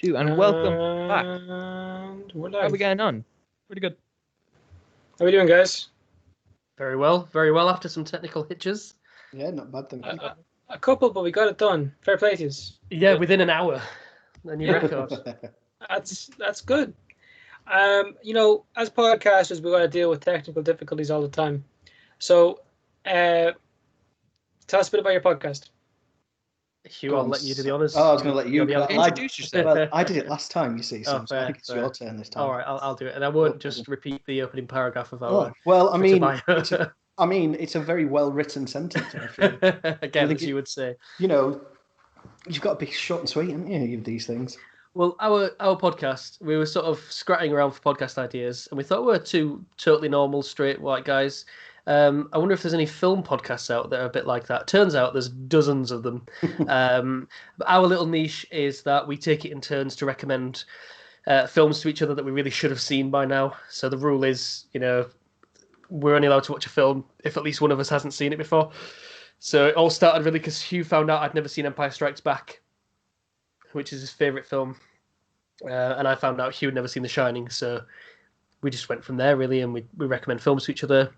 And welcome back. We're How are we live. getting on? Pretty good. How are we doing, guys? Very well after some technical hitches. Yeah, not bad, thank you. A couple, but we got it done. Fair play to yous. Yeah, within an hour. A new record. That's good. As podcasters, we got to deal with technical difficulties all the time. So, tell us a bit about your podcast. Hugh, I'll let you do the honours. Oh, I was going to let you introduce yourself. Well, I did it last time, you see, so fair, I think it's your turn this time. All right, I'll do it, and I won't just repeat the opening paragraph of our. Oh, well, I mean, Twitter it's a very well written sentence. I feel. Again, as you would say. You know, you've got to be short and sweet, haven't you? With these things. Well, our podcast, we were sort of scratching around for podcast ideas, and we thought we were two totally normal, straight white guys. I wonder if there's any film podcasts out that are a bit like that. Turns out there's dozens of them. But our little niche is that we take it in turns to recommend films to each other that we really should have seen by now. So the rule is, we're only allowed to watch a film if at least one of us hasn't seen it before. So it all started really because Hugh found out I'd never seen Empire Strikes Back, which is his favourite film. And I found out Hugh had never seen The Shining. So we just went from there, really, and we recommend films to each other.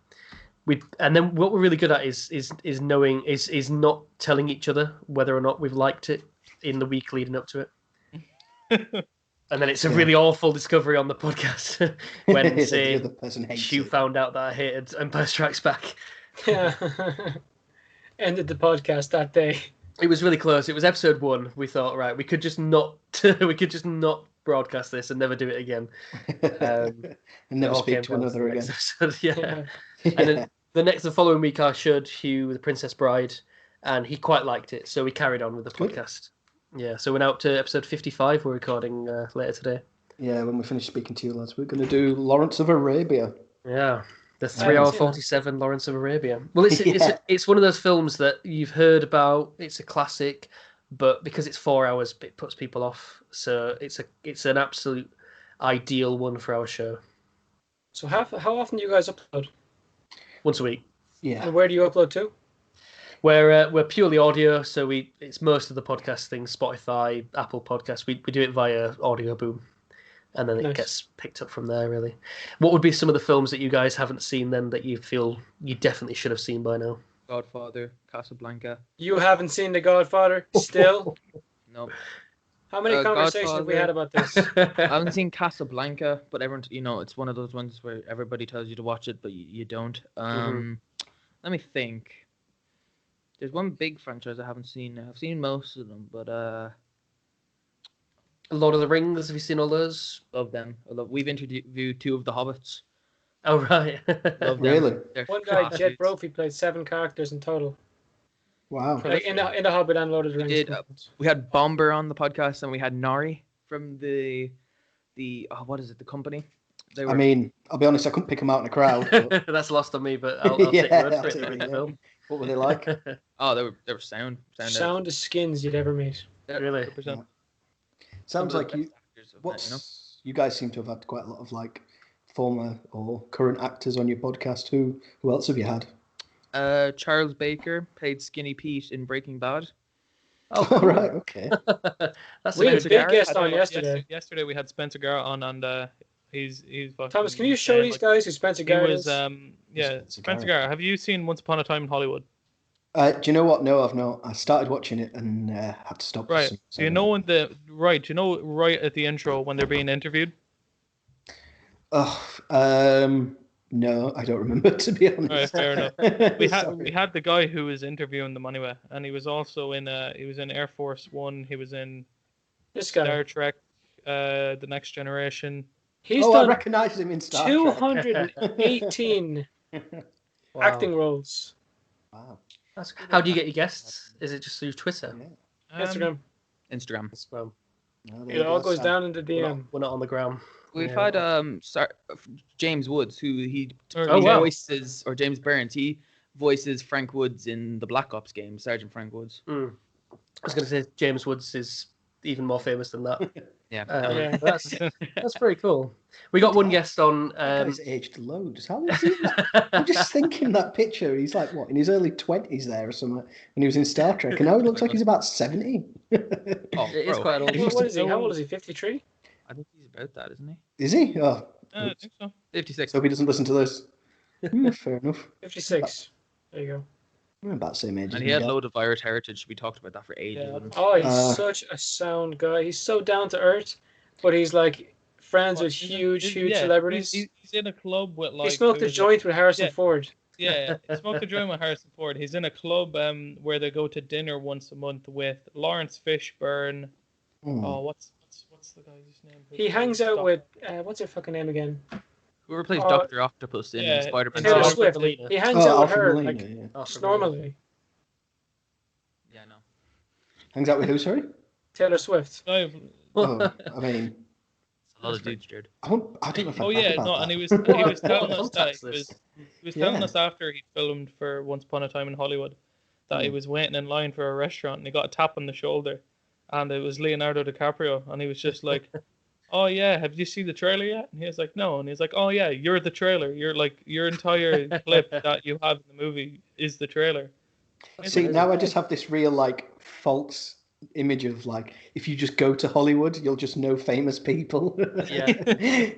And then what we're really good at is knowing is not telling each other whether or not we've liked it in the week leading up to it. And then it's a really awful discovery on the podcast when say Hugh found out that I hated Empire Strikes Back. Yeah. Ended the podcast that day. It was really close. It was episode 1. We thought, right, we could just not broadcast this and never do it again. And never speak to another again. Yeah. And then the following week I showed Hugh The Princess Bride, and he quite liked it, so we carried on with the podcast. Yeah, so we're now up to episode 55 we're recording later today. Yeah, when we finish speaking to you lads, we're going to do Lawrence of Arabia. Yeah, the 3 hour 47 Lawrence of Arabia. Well, it's one of those films that you've heard about, it's a classic, but because it's 4 hours, it puts people off. So it's an absolute ideal one for our show. So how often do you guys upload? Once a week. Yeah. And where do you upload to? We're purely audio, so it's most of the podcast things, Spotify, Apple Podcasts. We do it via Audio Boom, and then it gets picked up from there. Really, what would be some of the films that you guys haven't seen then that you feel you definitely should have seen by now? Godfather, Casablanca. You haven't seen The Godfather still? No. How many conversations have we had about this? I haven't seen Casablanca, but everyone, it's one of those ones where everybody tells you to watch it, but you don't. Let me think. There's one big franchise I haven't seen. I've seen most of them, but Lord of the Rings. Have you seen all those? Love them. We've interviewed 2 of the Hobbits. Oh right. Love them. Really? One guy, Jed Brophy, played 7 characters in total. Wow. Like in the Hobbit and Lord of the Rings. We had Bomber on the podcast, and we had Nari from the what is it? The company. I mean, I'll be honest, I couldn't pick them out in a crowd. But... That's lost on me, but I'll take your word for it. They're in the film. What were they like? Oh, they were sound. Sound as skins you'd ever meet. Really? Yeah. Sounds like you. You guys seem to have had quite a lot of like former or current actors on your podcast. Who else have you had? Charles Baker played Skinny Pete in Breaking Bad. Oh, cool. Right, okay. We had a big guest on yesterday. Yesterday we had Spencer Garrett on, and he's Thomas, can you show these guys who Spencer Garrett is? Spencer Garrett. Have you seen Once Upon a Time in Hollywood? Do you know what? No, I've not. I started watching it and had to stop. Right. So you know right at the intro when they're being interviewed? No, I don't remember, to be honest. Right, fair enough. We had the guy who was interviewing them anyway, and he was also in Air Force One. He was in Star Trek, The Next Generation. I recognise him in Star Trek. 218 acting roles. Wow. That's good. How do you get your guests? Is it just through Twitter? Yeah. Instagram. No, It all goes down in the DM. We're not on the ground. We've had James Woods, who he voices, or James Burns, he voices Frank Woods in the Black Ops game, Sergeant Frank Woods. I was going to say James Woods is even more famous than that. Yeah. That's very cool. We got one guest on. He's aged loads. How is he? I'm just thinking that picture. He's like, what, in his early 20s there or something, when he was in Star Trek, and now he looks like he's about 70. Oh, It is bro. quite old. What is he? How old is he? 53? I think he's about that, isn't he? Is he? Oh, I think so. 56. so he doesn't listen to this. Fair enough. 56. There you go. I'm about the same age. And as he my had dad. a load of Irish heritage. We talked about that for ages. Yeah. with him. Oh, he's such a sound guy. He's so down to earth, but he's like friends with huge celebrities. He's in a club with like. He smoked a joint with Harrison Ford. Yeah, he smoked a joint with Harrison Ford. He's in a club where they go to dinner once a month with Lawrence Fishburne. Oh, what's the guy's name? He hangs out with what's her fucking name again? Whoever plays Dr. Octopus in Spider-Man. Taylor 2. Swift. He hangs out with her Molina, like normally. Yeah, no. Hangs out with who? Sorry. Taylor Swift. Oh, I mean, It's a lot of dudes, Jared. I don't know if Oh I yeah, about no, that. and he was telling us that he was telling Yeah. us after he filmed for Once Upon a Time in Hollywood that he was waiting in line for a restaurant and he got a tap on the shoulder, and it was Leonardo DiCaprio, and he was just like, "Oh yeah, have you seen the trailer yet?" And he was like, "No," and he's like, "Oh yeah, you're the trailer. You're like your entire clip that you have in the movie is the trailer." See, now I just have this real like false image of like if you just go to Hollywood, you'll just know famous people. Yeah.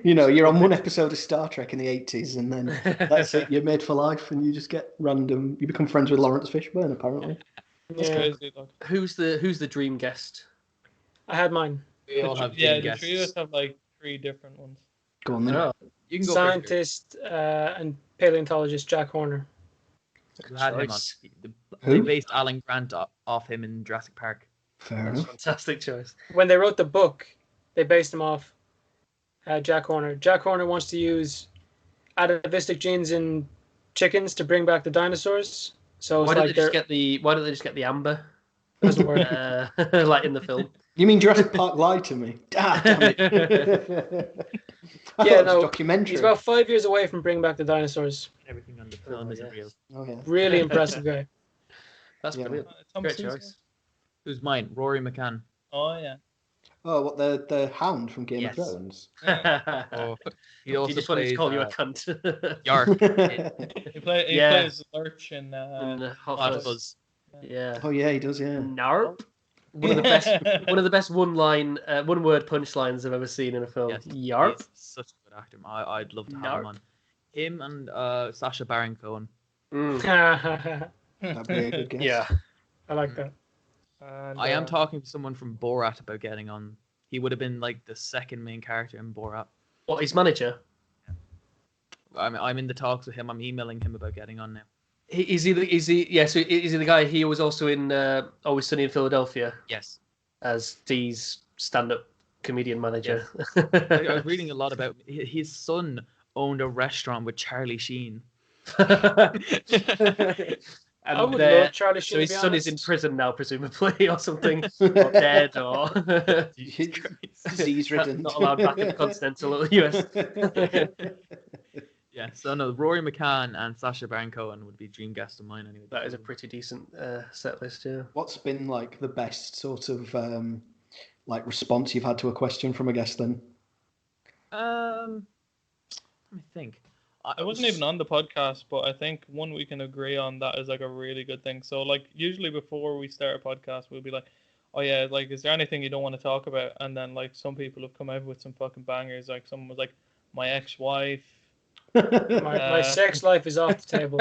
You know, you're on one episode of Star Trek in the 80s, and then that's it. You're made for life, and you just get random. You become friends with Lawrence Fishburne, apparently. That's crazy. Like. Who's the dream guest? I had mine. We all have Yeah, dream the guests. trios have like 3 different ones. Go on then. Oh, You can go Scientist and paleontologist Jack Horner. You had him on. choice. They based Alan Grant off him in Jurassic Park. Fair That's a enough. fantastic choice. When they wrote the book, they based him off Jack Horner. Jack Horner wants to use atavistic genes in chickens to bring back the dinosaurs. So Why it's don't like they just get the amber? doesn't work. Like in the film. You mean Jurassic Park lied to me? Ah, damn it. Yeah, It's a documentary. He's about 5 years away from bringing back the dinosaurs. Everything on the film isn't real. Oh yeah. Really impressive guy. That's brilliant. Tom Great Cruise. choice. Who's mine? Rory McCann. Oh yeah. Oh, what the Hound from Game Yes. of Thrones? Oh, he also you just wanted to plays, call you a cunt. Yark. He plays Lurch in Hot Fuzz. Fuzz. Yeah. Oh yeah, he does. Yeah. Narp. One of the best one word punchlines I've ever seen in a film. Yes, Yarp. he's such a good actor. I'd love to have him on. Him and Sacha Baron Cohen. I That'd be a good guess. Yeah. like that. And, I am talking to someone from Borat about getting on. He would have been like the second main character in Borat. What, his manager? I'm in the talks with him. I'm emailing him about getting on now. Is he the guy? He was also in Always Sunny in Philadelphia Yes. as Dee's stand-up comedian manager. I was reading a lot about his son owned a restaurant with Charlie Sheen. And I would love Charlie so Sheen. his to be son is in honest. prison now, presumably, or something, or dead, or Disease-ridden. not allowed back in the continental US. Yeah, so no, Rory McCann and Sacha Baron Cohen would be dream guests of mine anyway. That is a pretty decent set list, yeah. What's been like the best sort of like response you've had to a question from a guest then? Let me think. I wasn't even on the podcast, but I think one we can agree on that is like a really good thing. So like usually before we start a podcast, we'll be like, oh yeah, like is there anything you don't want to talk about? And then like some people have come out with some fucking bangers. Like someone was like, my ex-wife. My sex life is off the table.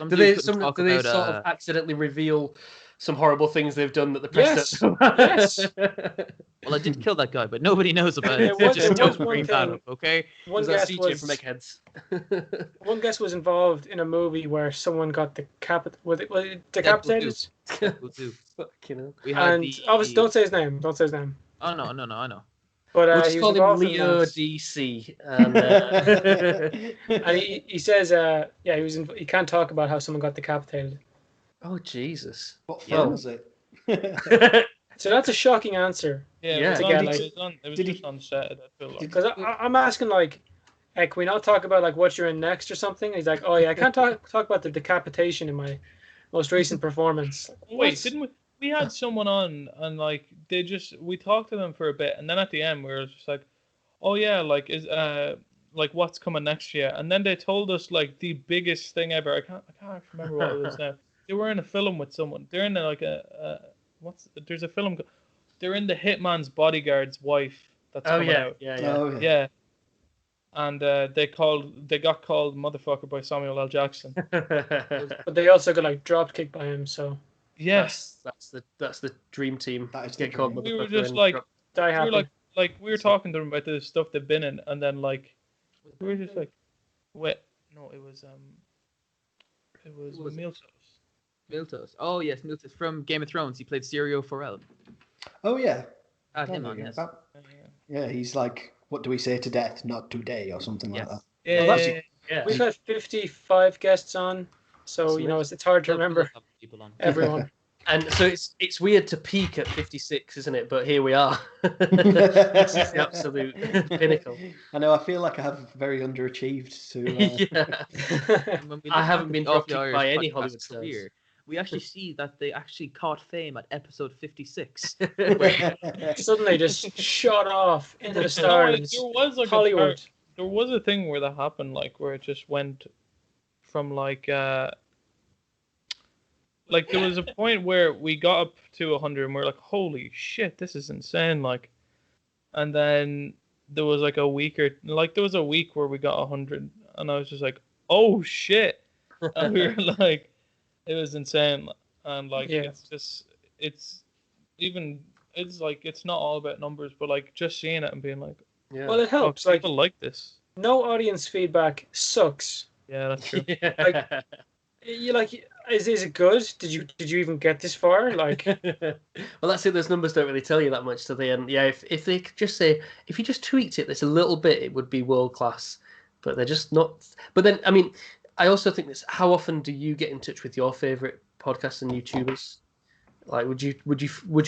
Do they sort of accidentally reveal some horrible things they've done that the press don't? Yes. Well, I did kill that guy, but nobody knows about it. There was Just don't one bring that thing. up, okay? One Was that guest CJ was from Eggheads? one guest was involved in a movie where someone got decapitated. We'll do. Fucking hell. We had And obviously, don't say his name. Don't say his name. Oh no, I know. But We'll he just was call him involved in Leo that. DC. And, And he says, he can't talk about how someone got decapitated. oh, Jesus. What Yeah. film is it? So that's a shocking answer. Yeah, Yeah. To it get, was, like- on, it was did just he- on set. I feel like. Because I'm asking, like, hey, can we not talk about, like, what you're in next or something? And he's like, oh, yeah, I can't talk about the decapitation in my most recent perforance. Wait, didn't we? We had someone on, and like we talked to them for a bit, and then at the end we were just like, oh yeah, like like what's coming next year? And then they told us like the biggest thing ever. I can't remember what it was now. They were in a film with someone. They're in like a There's a film. They're in the hitman's bodyguard's wife. That's coming out. Yeah. Oh, yeah. Yeah. And they got called motherfucker by Samuel L. Jackson. But they also got like drop kicked by him. So Yes. That's the dream team. That is Get the called dream. We were motherfucker just and like, drop- die we happy. were like we were talking to them about the stuff they've been in, and then like we were just like, wait, no, it was Miltos. Miltos. Oh yes, Miltos from Game of Thrones. He played Syrio Forel. Oh, yeah. Him Oh, on, yeah. yes. Yeah, he's like, what do we say to death? Not today, or something like that. Yeah, Yeah. We've had 55 guests on, so you know it's hard to remember People on. everyone. And so it's weird to peak at 56, isn't it? But here we are. This is the absolute pinnacle. I know. I feel like I have very underachieved. To Yeah. When we I look haven't back been at Off the dropkicked Irish by any podcast Hollywood stars. career, we actually see that they actually caught fame at episode 56. Suddenly just shot off into the No, stars. there was like Hollywood. there was a thing where that happened, like where it just went from like there was a point where we got up to 100 and we're like, holy shit, this is insane, like, and then there was like a week where we got 100 and I was just like, oh shit, and we were like, it was insane, and like Yeah. it's like it's not all about numbers, but like just seeing it and being like, Yeah. Well, it oh, helps. Like people like this. no audience feedback sucks. Yeah, that's true. Yeah. You like, is it good? Did you even get this far? Like, Well, that's it. Those numbers don't really tell you that much, do they? And yeah, if they could just say, if you just tweaked it, this a little bit, it would be world class. But they're just not. But then, I mean, I also think this. How often do you get in touch with your favorite podcasts and YouTubers? Like, would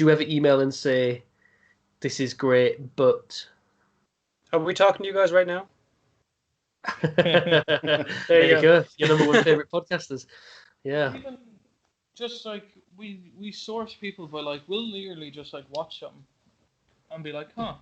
you ever email and say, this is great, but are we talking to you guys right now? there you go. Your number one favorite podcasters. Yeah. Even just like we source people by like we'll literally just like watch something and be like, huh,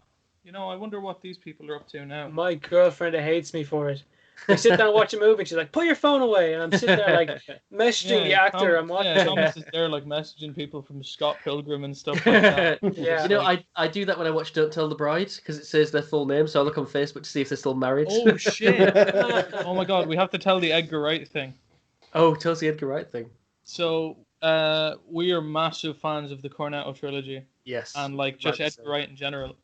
you know, I wonder what these people are up to now. My girlfriend hates me for it. We sit down and watch a movie. And she's like, "Put your phone away," and I'm sitting there like messaging the actor I'm watching. Yeah, Thomas is there like messaging people from Scott Pilgrim and stuff like that. Yeah. You know, I do that when I watch Don't Tell the Bride because it says their full name, so I look on Facebook to see if they're still married. Oh shit! Oh my god, we have to tell the Edgar Wright thing. Oh, tell us the Edgar Wright thing. So, we are massive fans of the Cornetto trilogy Yes. and like just Right, Edgar Wright in general.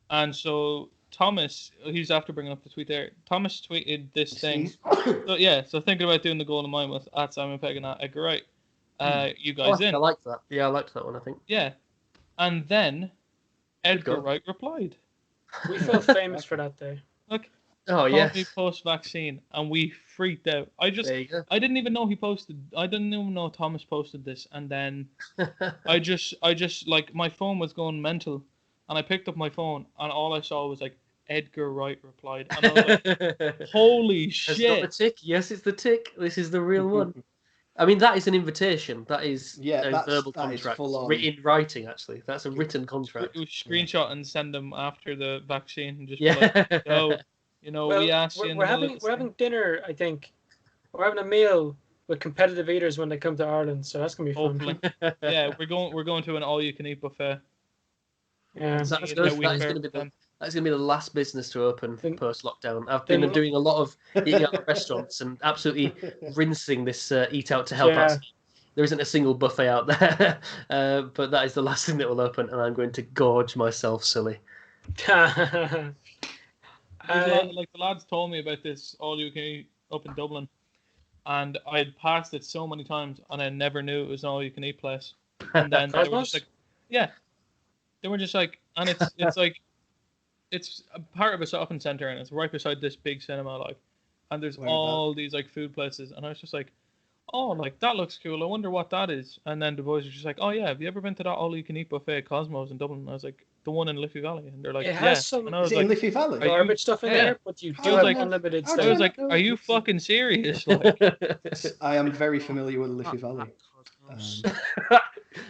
And so Thomas, he's after bringing up the tweet there. Thomas tweeted this thing. So thinking about doing the Golden Mine with at Simon Pegg and at Edgar Wright. You guys in? I like that. Yeah, I liked that one. I think. Yeah. And then Edgar go. Wright replied. We felt famous for that day. Look, Oh yeah. yes. Post-vaccine, and we freaked out. There you go. I didn't even know he posted. I didn't even know Thomas posted this, and then I just like my phone was going mental, and I picked up my phone, and all I saw was like Edgar Wright replied, and I was like, "Holy It's not the shit!" tick. Yes, it's the tick. This is the real one. I mean, that is an invitation. That is Yeah, a that's- verbal that is contract. full on. In writing, actually. That's a written contract. We screenshot and send them after the vaccine, and just be Yeah. like, "Yo, you know, Well, we asked you." in we're the middle of having this thing." dinner. I think we're having a meal with competitive eaters when they come to Ireland, so that's gonna be fun. Hopefully, yeah, we're going to an all-you-can-eat buffet. Yeah. That's Seeing good. how we That is fare going to with be them. that's going to be the last business to open Then- post lockdown. I've been then- doing a lot of eating out at restaurants and absolutely rinsing this eat out to help Yeah. out. There isn't a single buffet out there, but that is the last thing that will open, and I'm going to gorge myself silly. Like the lads told me about this all-you-can-eat up in Dublin, and I had passed it so many times, and I never knew it was an all-you-can-eat place. And then they were Cosmos? just like, yeah, they were just like, and it's like, it's a part of a shopping center, and it's right beside this big cinema, like, and there's Where all these like food places, and I was just like, oh, like that looks cool. I wonder what that is. And then the boys were just like, oh yeah, have you ever been to that all-you-can-eat buffet at Cosmos in Dublin? And I was like, the one in Liffey Valley, and they're like, It yeah. has some- And I Is was it in like, Liffey Valley? Are you- garbage stuff in yeah. there, but you I do was have like- unlimited I I stuff. was like, are you fucking serious? Like, I am very familiar with Liffey Valley.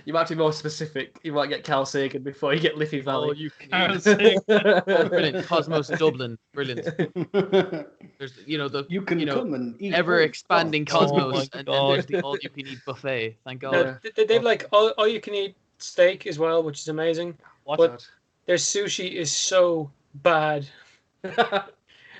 You might have to be more specific. You might get Carl Sagan before you get Liffey Valley. you can't say. Brilliant. Cosmos Dublin. Brilliant. There's, the You can come and eat. ever expanding Oh Cosmos, my and God. there's the all-you-can-eat buffet. Thank God. No, they've like all you can eat steak as well, which is amazing. What? But their sushi is so bad. I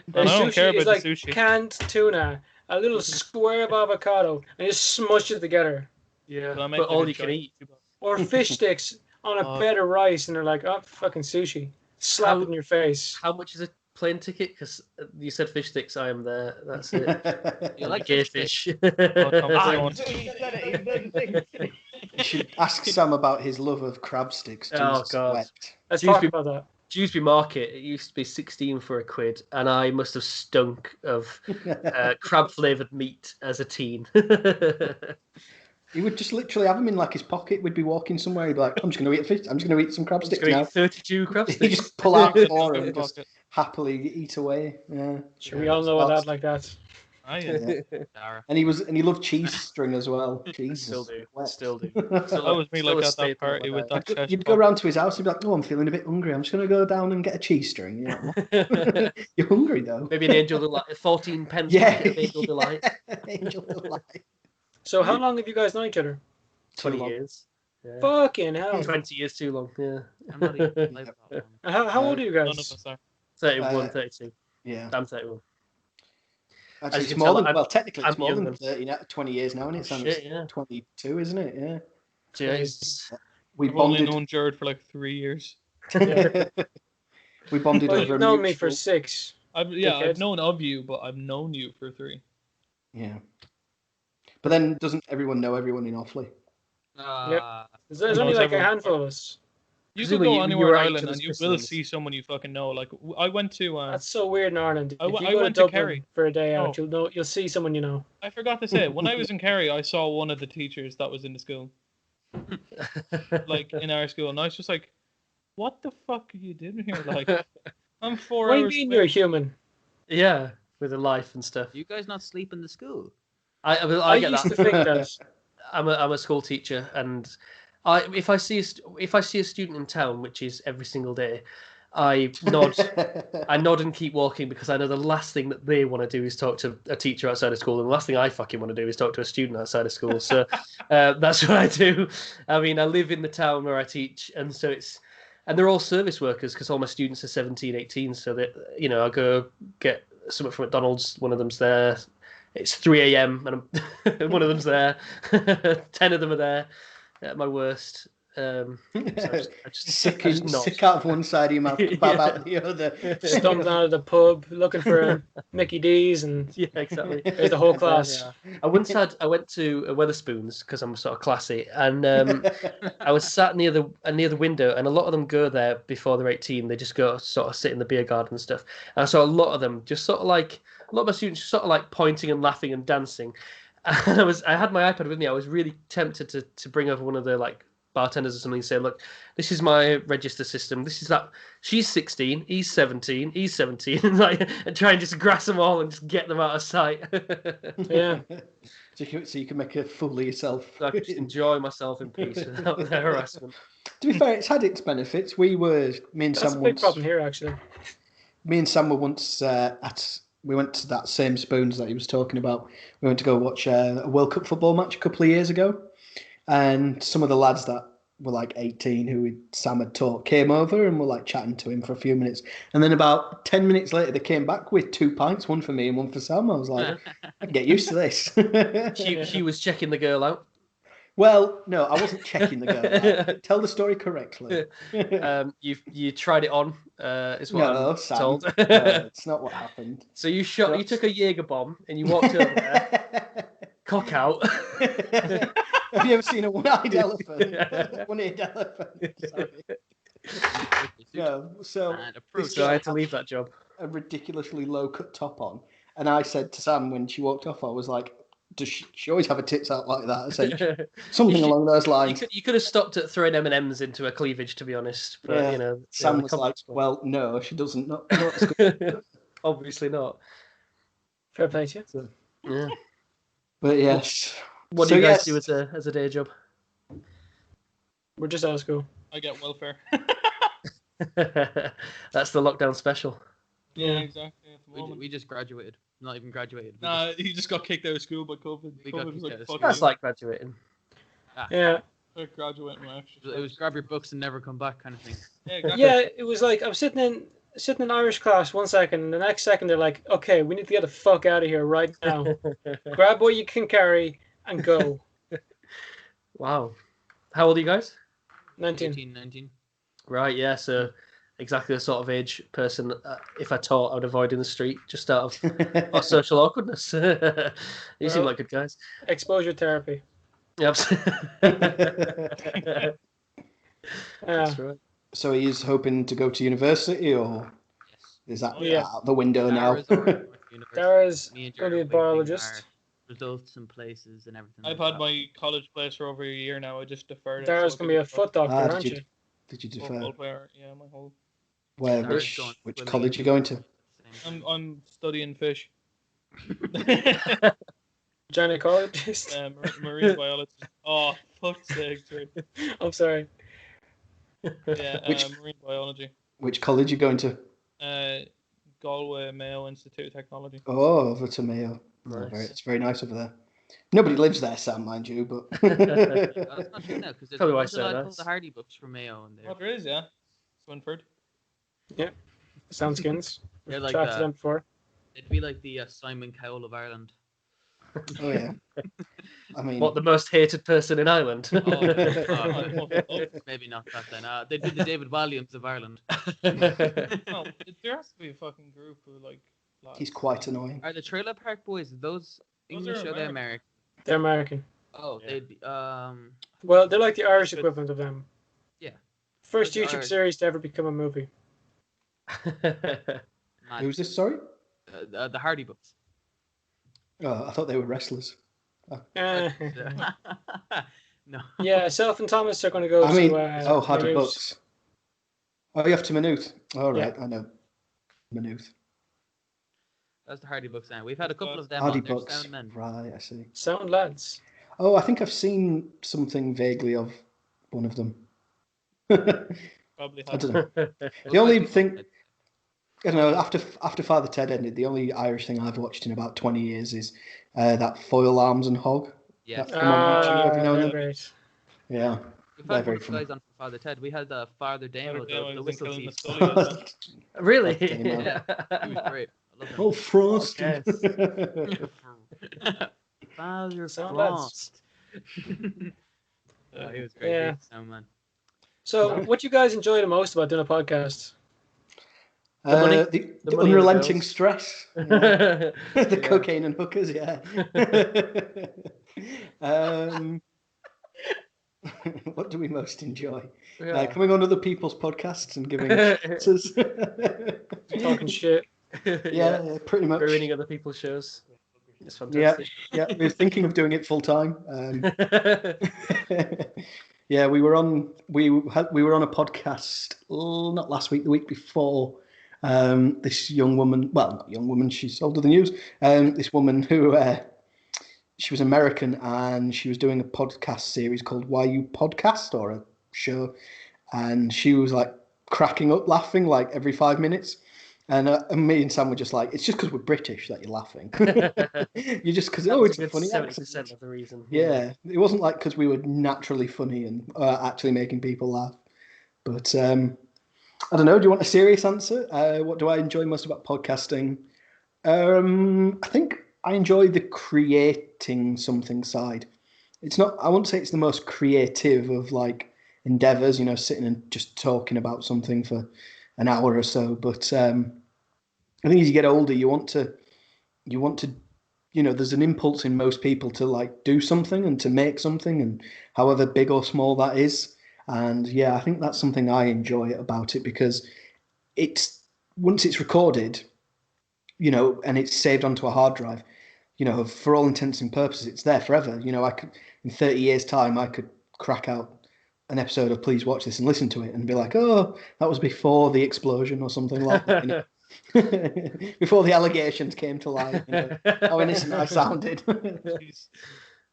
Their don't care sushi is about like the sushi. canned tuna, a little square of avocado, and just smush it together. Yeah, But I make but like all a you can giant eat. kebab. Or fish sticks on a Oh. bed of rice, and they're like, oh, fucking sushi. Slap it in your face. How much is a plane ticket? Because you said fish sticks. I am there. That's it. You like gay fish fish? Oh, Tom, Ah, go on. You should ask Sam about his love of crab sticks. Oh, Jesus God. wept. Let's Excuse talk me. about that. Dewsbury Market, it used to be 16 for £1, and I must have stunk of crab flavoured meat as a teen. He would just literally have them in like his pocket. We'd be walking somewhere. He'd be like, "I'm just going to eat a fish. I'm just going to eat some crab I'm just sticks gonna now." eat 32 crab He sticks. just pull out Yeah, four good and just pocket. happily eat away. Yeah. Sure, we all know a lad like that. Ah, yeah. Dara. And he loved cheese string as well. Jesus. Still do. wept. Still do. That was me Still like a at that staple of party my with diet. that chest. You'd go round to his house and be like, "Oh, I'm feeling a bit hungry. I'm just going to go down and get a cheese string." You're like, "What?" You're hungry though. Maybe an Angel Delight, 14 pence Yeah. packet of Angel Delight. Angel Delight. So how long have you guys known each other? 20 Too long. years. Yeah. Fucking hell. 20 years too long, yeah. I'm not even alive that long. How old are you None of guys? us are. 31, Uh, 32. Yeah. I'm 31. Actually, As it's you can more tell, than, I'm- well, technically it's I'm more than younger. 30 now, 20 years now, and it's Shit, yeah. 22, isn't it? Yeah. Jeez. We I've only bonded. known Jared for like 3 years. We bonded Well, over you've a known me for mutual- 6. I've Dickhead. known of you, but I've known you for 3. Yeah. But then doesn't everyone know everyone in Offaly? There's Who only knows like a everyone? handful of us. You could Presumably go you anywhere were in out to Ireland the and you will Switzerland. see someone you fucking know. Like I went to That's so weird in Ireland. If you I go to went to Dublin Kerry. for a day out, No. you'll see someone you know. I forgot to say, when I was in Kerry, I saw one of the teachers that was in the school, like in our school, and I was just like, "What the fuck are you doing here?" Like, I'm 4 What do you hours. mean away. you're a human? Yeah, with a life and stuff. You guys not sleep in the school? I get used that. to think that. I'm a school teacher, and if I see a student in town, which is every single day, I nod and keep walking, because I know the last thing that they want to do is talk to a teacher outside of school, and the last thing I fucking want to do is talk to a student outside of school. So that's what I do. I mean, I live in the town where I teach, and so and they're all service workers, because all my students are 17, 18. So that, I go get something from McDonald's. One of them's there. It's 3 a.m. and one of them's there. 10 of them are there at my worst. So I just sick, I just nod. sick out of one side of your mouth, kebab Yeah. out the other. Stumbling out of the pub looking for a Mickey D's, and Yeah, exactly. there's the whole class. Yeah. I went to Weatherspoons, because I'm sort of classy, and I was sat near the window, and a lot of them go there before they're 18. They just go sort of sit in the beer garden and stuff. And I saw a lot of them just sort of like, a lot of my students just sort of like pointing and laughing and dancing. And I had my iPad with me. I was really tempted to bring over one of the like bartenders or something and say, "Look, this is my register system. This is that. She's 16, he's 17, he's 17," and try and just grasp them all and just get them out of sight. Yeah. So you can make a fool of yourself. So I could just enjoy myself in peace without their harassment. To be fair, it's had its benefits. Me and That's Sam a big once. problem here, actually. Me and Sam were once we went to that same Spoons that he was talking about. We went to go watch a World Cup football match a couple of years ago, and some of the lads that were like 18 who Sam had taught came over and were like chatting to him for a few minutes, and then about 10 minutes later they came back with 2 pints, one for me and one for Sam. I was like, I can get used to this. Hugh was checking the girl out. Well, no, I wasn't checking the girl out. Tell the story correctly. You tried it on, is what No, I'm Sam. told. No, it's not what happened. So you took a Jaeger bomb and you walked over there, cock out. Have you ever seen a one-eyed elephant? One-eared elephant. Sorry. No, so And this So I girl had to leave that job. a ridiculously low-cut top on, and I said to Sam when she walked off, I was like, "Does she always have her tits out like that?" I said something along those lines. You could have stopped at throwing M&Ms into her cleavage, to be honest. But Yeah. Sam the was like, context was- "Well, no, she doesn't. Not as good." obviously not. Fair play to you. Yeah. But yes. What So do you guys yes. do as a day job? We're just out of school. I get welfare. That's the lockdown special. Yeah, exactly. At the We, moment. we just graduated. Not even graduated. Nah, he just got kicked out of school by COVID. We got COVID was kicked out like, of "Fuck school. That's you." like graduating. Yeah. I graduate my extra. It was grab your books and never come back kind of thing. Yeah, exactly. Yeah, it was like I'm sitting in Irish class 1 second, and the next second they're like, "Okay, we need to get the fuck out of here right now. Grab what you can carry and go." Wow. How old are you guys? 19. 18, 19. Right, yeah, so exactly the sort of age person, if I taught, I would avoid in the street just out of social awkwardness. You seem Well- like good guys. Exposure therapy. Yep. Yeah. That's right. So he's hoping to go to university, or Yes. is that Yeah. out the window now? Dara's already going to university. Dara's Me and going to be a Jared are waiting biologist. our results and places and everything. I've like had that. my college place for over a year now. I just deferred it. Dara's so going to be a foot doctor, Ah, aren't did you? Did you Football defer? player. Yeah, my whole. Where? Dara's Which going which swimming college in you going to? I'm studying fish. Gynecologist. Marine biology. Oh, fuck's sake, Drew. I'm sorry. Yeah, Which- marine biology. Which college you going to? Galway Mayo Institute of Technology. Oh, over to Mayo. Nice. It's very nice over there. Nobody lives there, Sam, mind you, but That's not true now because there's Probably why a it's so lad nice. called the Hardy books from Mayo, and Oh, there is, yeah. Swinford. Soundskins. they're like Chatted to them before. it'd be like the Simon Cowell of Ireland. oh yeah. I mean, What, the most hated person in Ireland? Maybe not that then. They'd be the David Walliams of Ireland. No, there has to be a fucking group of like. Lads. he's quite annoying. Are the Trailer Park Boys those English are or they're American. American? They're American. Oh, Yeah. they'd be Well, they're like the Irish Good. equivalent of them. Yeah. First They're YouTube Irish. series to ever become a movie. mad. Who's this? Sorry. The Hardy books. Oh, I thought they were wrestlers. Eh. No. Yeah, Self and Thomas are going to go I mean, to. Hardy Maynooth. Books. Oh, you have to Maynooth. All right, Yeah. I know. Maynooth. That's the Hardy books now. We've had a couple of them Hardy on there. Books. Sound men. Right, I see. Sound lads. Oh, I think I've seen something vaguely of one of them. Probably I have. don't know. Looks The only like thing, I don't know, after Father Ted ended, the only Irish thing I've watched in about 20 years is that Foil Arms and Hog. Yeah. That's come on YouTube every now and they're then. great. Yeah. We've They're had very one of the funny. guys on for Father Ted. We had Father Damo, Father Damo the was whistle in Killing thief. the Scully as well. Really? That's Damo. Yeah. He was great. I love him. Oh, Frost. Yes. Father Sound Frost. Oh, he was great. Yeah. He's a sound man. So, what do you guys enjoy the most about doing a podcast? The money- the the money unrelenting girls. stress. Yeah. The The cocaine and hookers, yeah. What do we most enjoy? Coming on other people's podcasts and giving answers. Talking shit. yeah, pretty much. Ruining other people's shows. It's Yeah, fantastic. yeah. We're thinking of doing it full time. Yeah, we were on a podcast not last week, the week before. This young woman, well, not young woman, she's older than you. This woman who she was American and she was doing a podcast series called Why You Podcast, or a show, and she was like cracking up laughing like every 5 minutes. And me and Sam were just like, it's just because we're British that you're laughing. You're just because it's a funny 70% accent. of the reason. Yeah, it wasn't like because we were naturally funny and actually making people laugh. But I don't know. Do you want a serious answer? What do I enjoy most about podcasting? I think I enjoy the creating something side. It's not. I wouldn't say it's the most creative of like endeavors. You know, sitting and just talking about something for an hour or so. But I think as you get older, you want to. You know, there's an impulse in most people to like do something and to make something, and however big or small that is. And yeah, I think that's something I enjoy about it because it's once it's recorded, you know, and it's saved onto a hard drive, you know, for all intents and purposes, it's there forever. You know, I could in 30 years' time, I could crack out an episode of Please Watch This and listen to it and be like, oh, that was before the explosion or something like that. You know? Before the allegations came to light, you know, how innocent I sounded.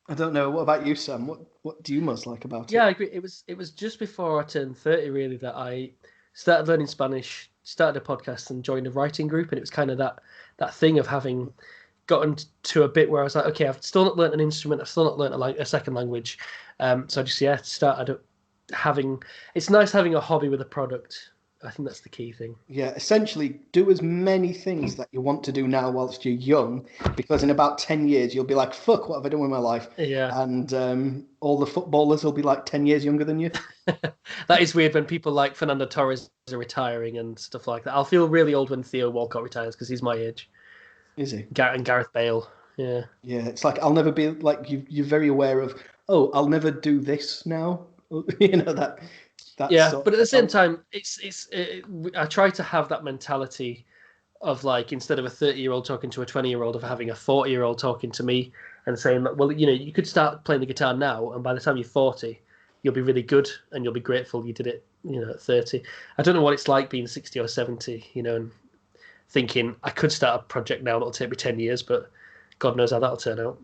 I don't know. What about you, Sam? What do you most like about it? Yeah, I agree. It was just before I turned 30 really that I started learning Spanish, started a podcast and joined a writing group, and it was kind of that thing of gotten to a bit where I was like, okay, I've still not learnt an instrument. I've still not learnt a second language. So I just started having. It's nice having a hobby with a product. I think that's the key thing. Yeah, essentially, do as many things that you want to do now whilst you're young, because in about 10 years, you'll be like, fuck, what have I done with my life? Yeah. And all the footballers will be like 10 years younger than you. That is weird when people like Fernando Torres are retiring and stuff like that. I'll feel really old when Theo Walcott retires because he's my age. Is he? And Gareth Bale. Yeah. Yeah, it's like, I'll never be like, you're very aware of, oh, I'll never do this now. You know, that. Yeah, but at the same time, I try to have that mentality of like, instead of a 30-year-old talking to a 20-year-old, of having a 40-year-old talking to me and saying, well, you know, you could start playing the guitar now, and by the time you're 40, you'll be really good and you'll be grateful you did it, you know, at 30. I don't know what it's like being 60 or 70, you know, and thinking I could start a project now that'll take me 10 years, but God knows how that'll turn out.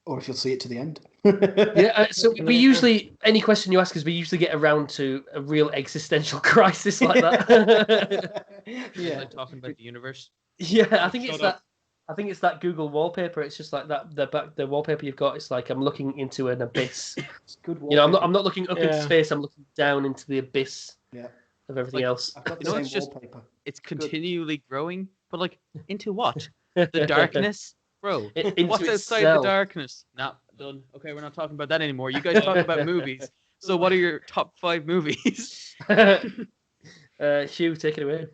Or if you'll see it to the end. Yeah, so we usually, any question you ask us, we usually get around to a real existential crisis like that. Yeah, like talking about the universe. Yeah, I think it's that Google wallpaper. It's just like that. The wallpaper you've got. It's like I'm looking into an abyss. It's good wallpaper. You know, I'm not looking up into space. I'm looking down into the abyss. Yeah. Of everything else. I've got the same same wallpaper. It's continually growing, but like into what? The darkness. Bro, what's outside the darkness? Nah, done. Okay, we're not talking about that anymore. You guys talk about movies. So what are your top 5 movies? Hugh, take it away.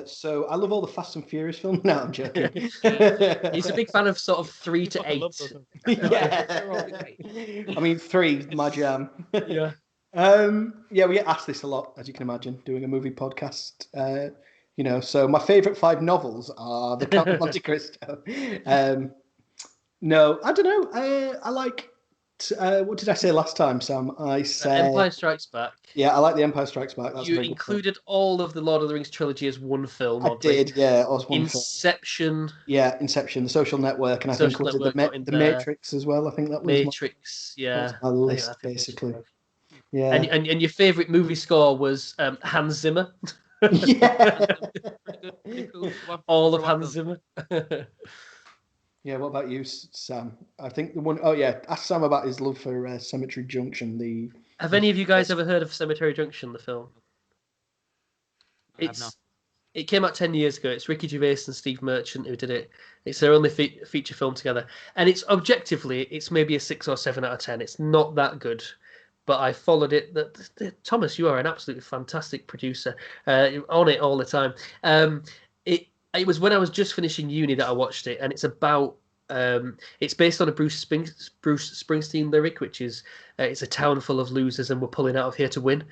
So I love all the Fast and Furious films. No, I'm joking. He's a big fan of sort of 3 to 8. Yeah. I mean, 3, my jam. Yeah. Yeah, we get asked this a lot, as you can imagine, doing a movie podcast. You know, so my favourite 5 novels are The Count of Monte Cristo. No, I don't know. I like. What did I say last time, Sam? I said Empire Strikes Back. Yeah, I like The Empire Strikes Back. That's you included all of the Lord of the Rings trilogy as one film. I did, yeah. It was one Inception. Film. Yeah, Inception, The Social Network, and I think included the Matrix as well. I think that was Matrix. Yeah, my list basically. Yeah, and your favourite movie score was Hans Zimmer. Yeah. All of Hans Zimmer. Yeah, what about you, Sam? I think the one. Oh yeah, ask Sam about his love for Cemetery Junction. Have any of you guys ever heard of Cemetery Junction, the film? It came out 10 years ago. It's Ricky Gervais and Steve Merchant who did it. It's their only feature film together, and it's maybe a 6 or 7 out of 10. It's not that good. But I followed it. Thomas, you are an absolutely fantastic producer. On it all the time. It was when I was just finishing uni that I watched it, and it's about. It's based on a Bruce Springsteen lyric, which is it's a town full of losers and we're pulling out of here to win.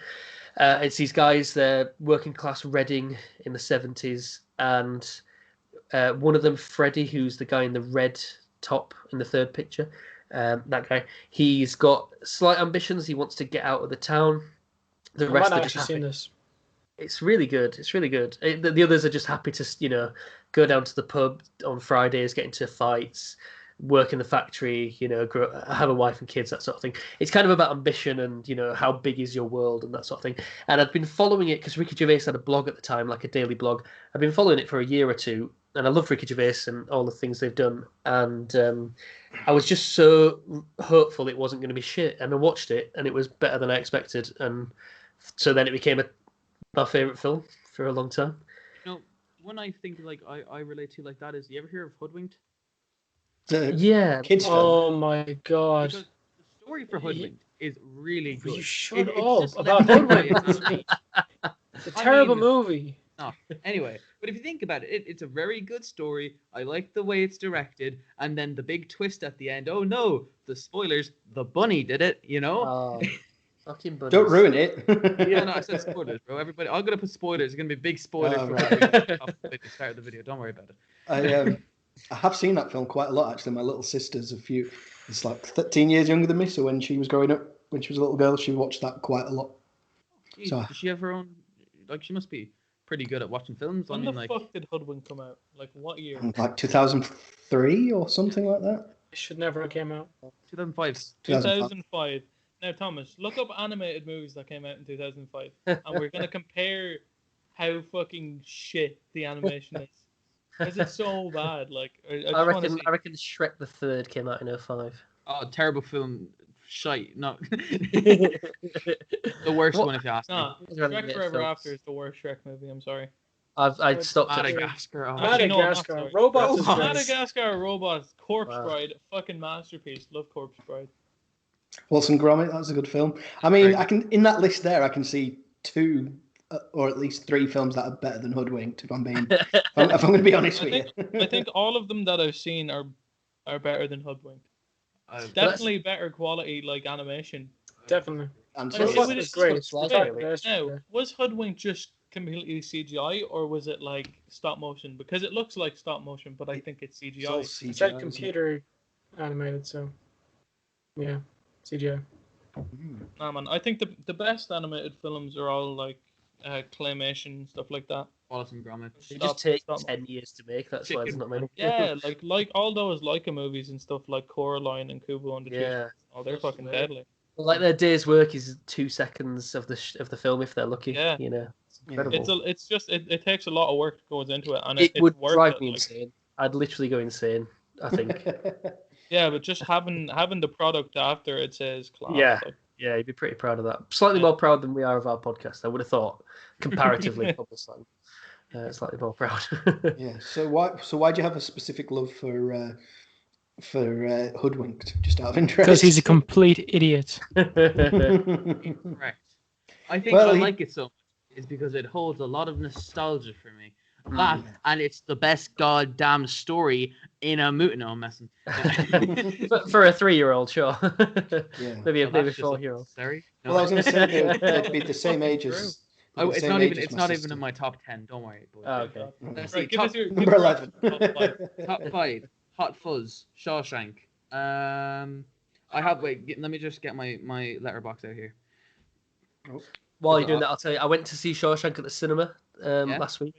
It's these guys, they're working class Reading in the 70s, and one of them, Freddie, who's the guy in the red top in the third picture. That guy, he's got slight ambitions. He wants to get out of the town. The rest are just happy. It's really good. It's really good. The others are just happy to, go down to the pub on Fridays, get into fights, work in the factory, have a wife and kids, that sort of thing. It's kind of about ambition and, how big is your world and that sort of thing. And I've been following it because Ricky Gervais had a blog at the time, like a daily blog. I've been following it for a year or two, and I love Ricky Gervais and all the things they've done. And I was just so hopeful it wasn't going to be shit. And I watched it, and it was better than I expected. And so then it became my favourite film for a long time. One I think I relate to like that is, you ever hear of Hoodwinked? Yeah. Kids film. Oh my god. Because the story for Hoodwinked is really good. You shut up about Hoodwinked. It's a terrible movie. No. Anyway, but if you think about it, it's a very good story. I like the way it's directed, and then the big twist at the end. Oh no, the spoilers! The bunny did it. Oh, fucking bunnies. Don't ruin it. Yeah, no, I said spoilers, bro. Everybody, I'm gonna put spoilers. It's gonna be big spoilers for the start of the video. Don't worry about it. I have seen that film quite a lot actually. My little sister's it's like 13 years younger than me, so when she was growing up, when she was a little girl, she watched that quite a lot. Jeez, does she have her own? She must be pretty good at watching films. When the fuck did Hoodwink come out? Like what year? Like 2003 or something like that. It should never have came out. 2005. 2005. Now, Thomas, look up animated movies that came out in 2005, and we're gonna compare how fucking shit the animation is. Is it so bad? Like, I just I want to reckon. see. I reckon Shrek the Third came out in 2005. Oh, terrible film. Shite. No. The worst What? one, if you ask me. No, Those are Shrek great Forever films. After is the worst Shrek movie. I'm sorry. I'd stopped at Madagascar. Oh, Actually, no, I'm not Madagascar. sorry. Robots is Robots. great. Madagascar Robots, Corpse Wow. Bride, fucking masterpiece. Love Corpse Bride. Wallace and Gromit, that's a good film. I mean, I can in that list there, I can see two or at least three films that are better than Hoodwinked. If I'm going to be honest with you, I think all of them that I've seen are better than Hoodwinked. I've- Definitely better quality, like animation. Definitely. and Like, so it Robots was- is great. it's like- Without best, Now, yeah. was Hoodwinked just completely CGI or was it like stop motion? Because it looks like stop motion, but I think it's it's all CGI. CGI. It's like isn't it? computer animated, so yeah, CGI. Nah, man, I think the best animated films are all like claymation stuff like that. Wallace and Gromit. It just takes Stop- 10 years to make. That's why there's not many. Yeah, like all those Leica movies and stuff like Coraline and Kubo and the Two Yeah. Strings. Oh, they're fucking deadly. Like their day's work is 2 seconds of the film if they're lucky. Yeah. You know, it's Yeah. incredible. It's just it takes a lot of work that goes into it, and It it's would worth drive it, me like- insane. I'd literally go insane. I think. Yeah, but just having the product after it says class. Yeah. Like, Yeah, you'd be pretty proud of that. Slightly more proud than we are of our podcast. I would have thought, comparatively, probably slightly more proud. Yeah. So why do you have a specific love for Hoodwinked? Just out of interest. Because he's a complete idiot. Correct. I think Well, I he- like it so much is because it holds a lot of nostalgia for me. That and it's the best goddamn story in a movie. No, I'm messing. For a 3-year-old, sure. Yeah. maybe a Well, that's just 4-year-old. Sorry. Well, I was going to say they'd be the same age as. Oh, the it's same not age even. as It's my not sister. even in my top 10. Don't worry. Boys. Oh, okay. Let's Right, see. give Top, us your Number 11. top five. top 5. Hot Fuzz. Shawshank. I have. Wait. Let me just get my letterbox out here. While you're doing that, I'll tell you, I went to see Shawshank at the cinema last week.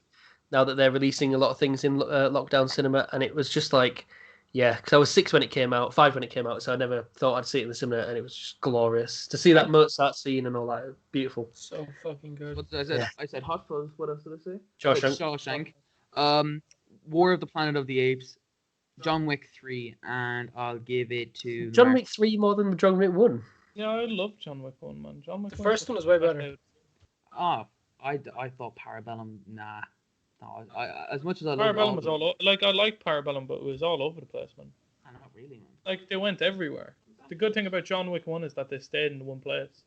Now that they're releasing a lot of things in lockdown cinema, and it was just like, yeah, because I was 6 when it came out, 5 when it came out, so I never thought I'd see it in the cinema, and it was just glorious to see that Mozart scene and all that. Beautiful. So fucking good. What did I say? Yeah. I said Hot Fuzz. What else did I say? Shawshank. Shawshank. War of the Planet of the Apes. John Wick 3, and I'll give it to John Mark. Wick 3 more than John Wick 1. Yeah, I love John Wick 1, man. John Wick The 1 first one was way better. Oh, I thought Parabellum. Nah, no. I as much as I love Parabellum was I liked Parabellum, but it was all over the place, man. Not really, man. Like they went everywhere. The good thing about John Wick 1 is that they stayed in one place.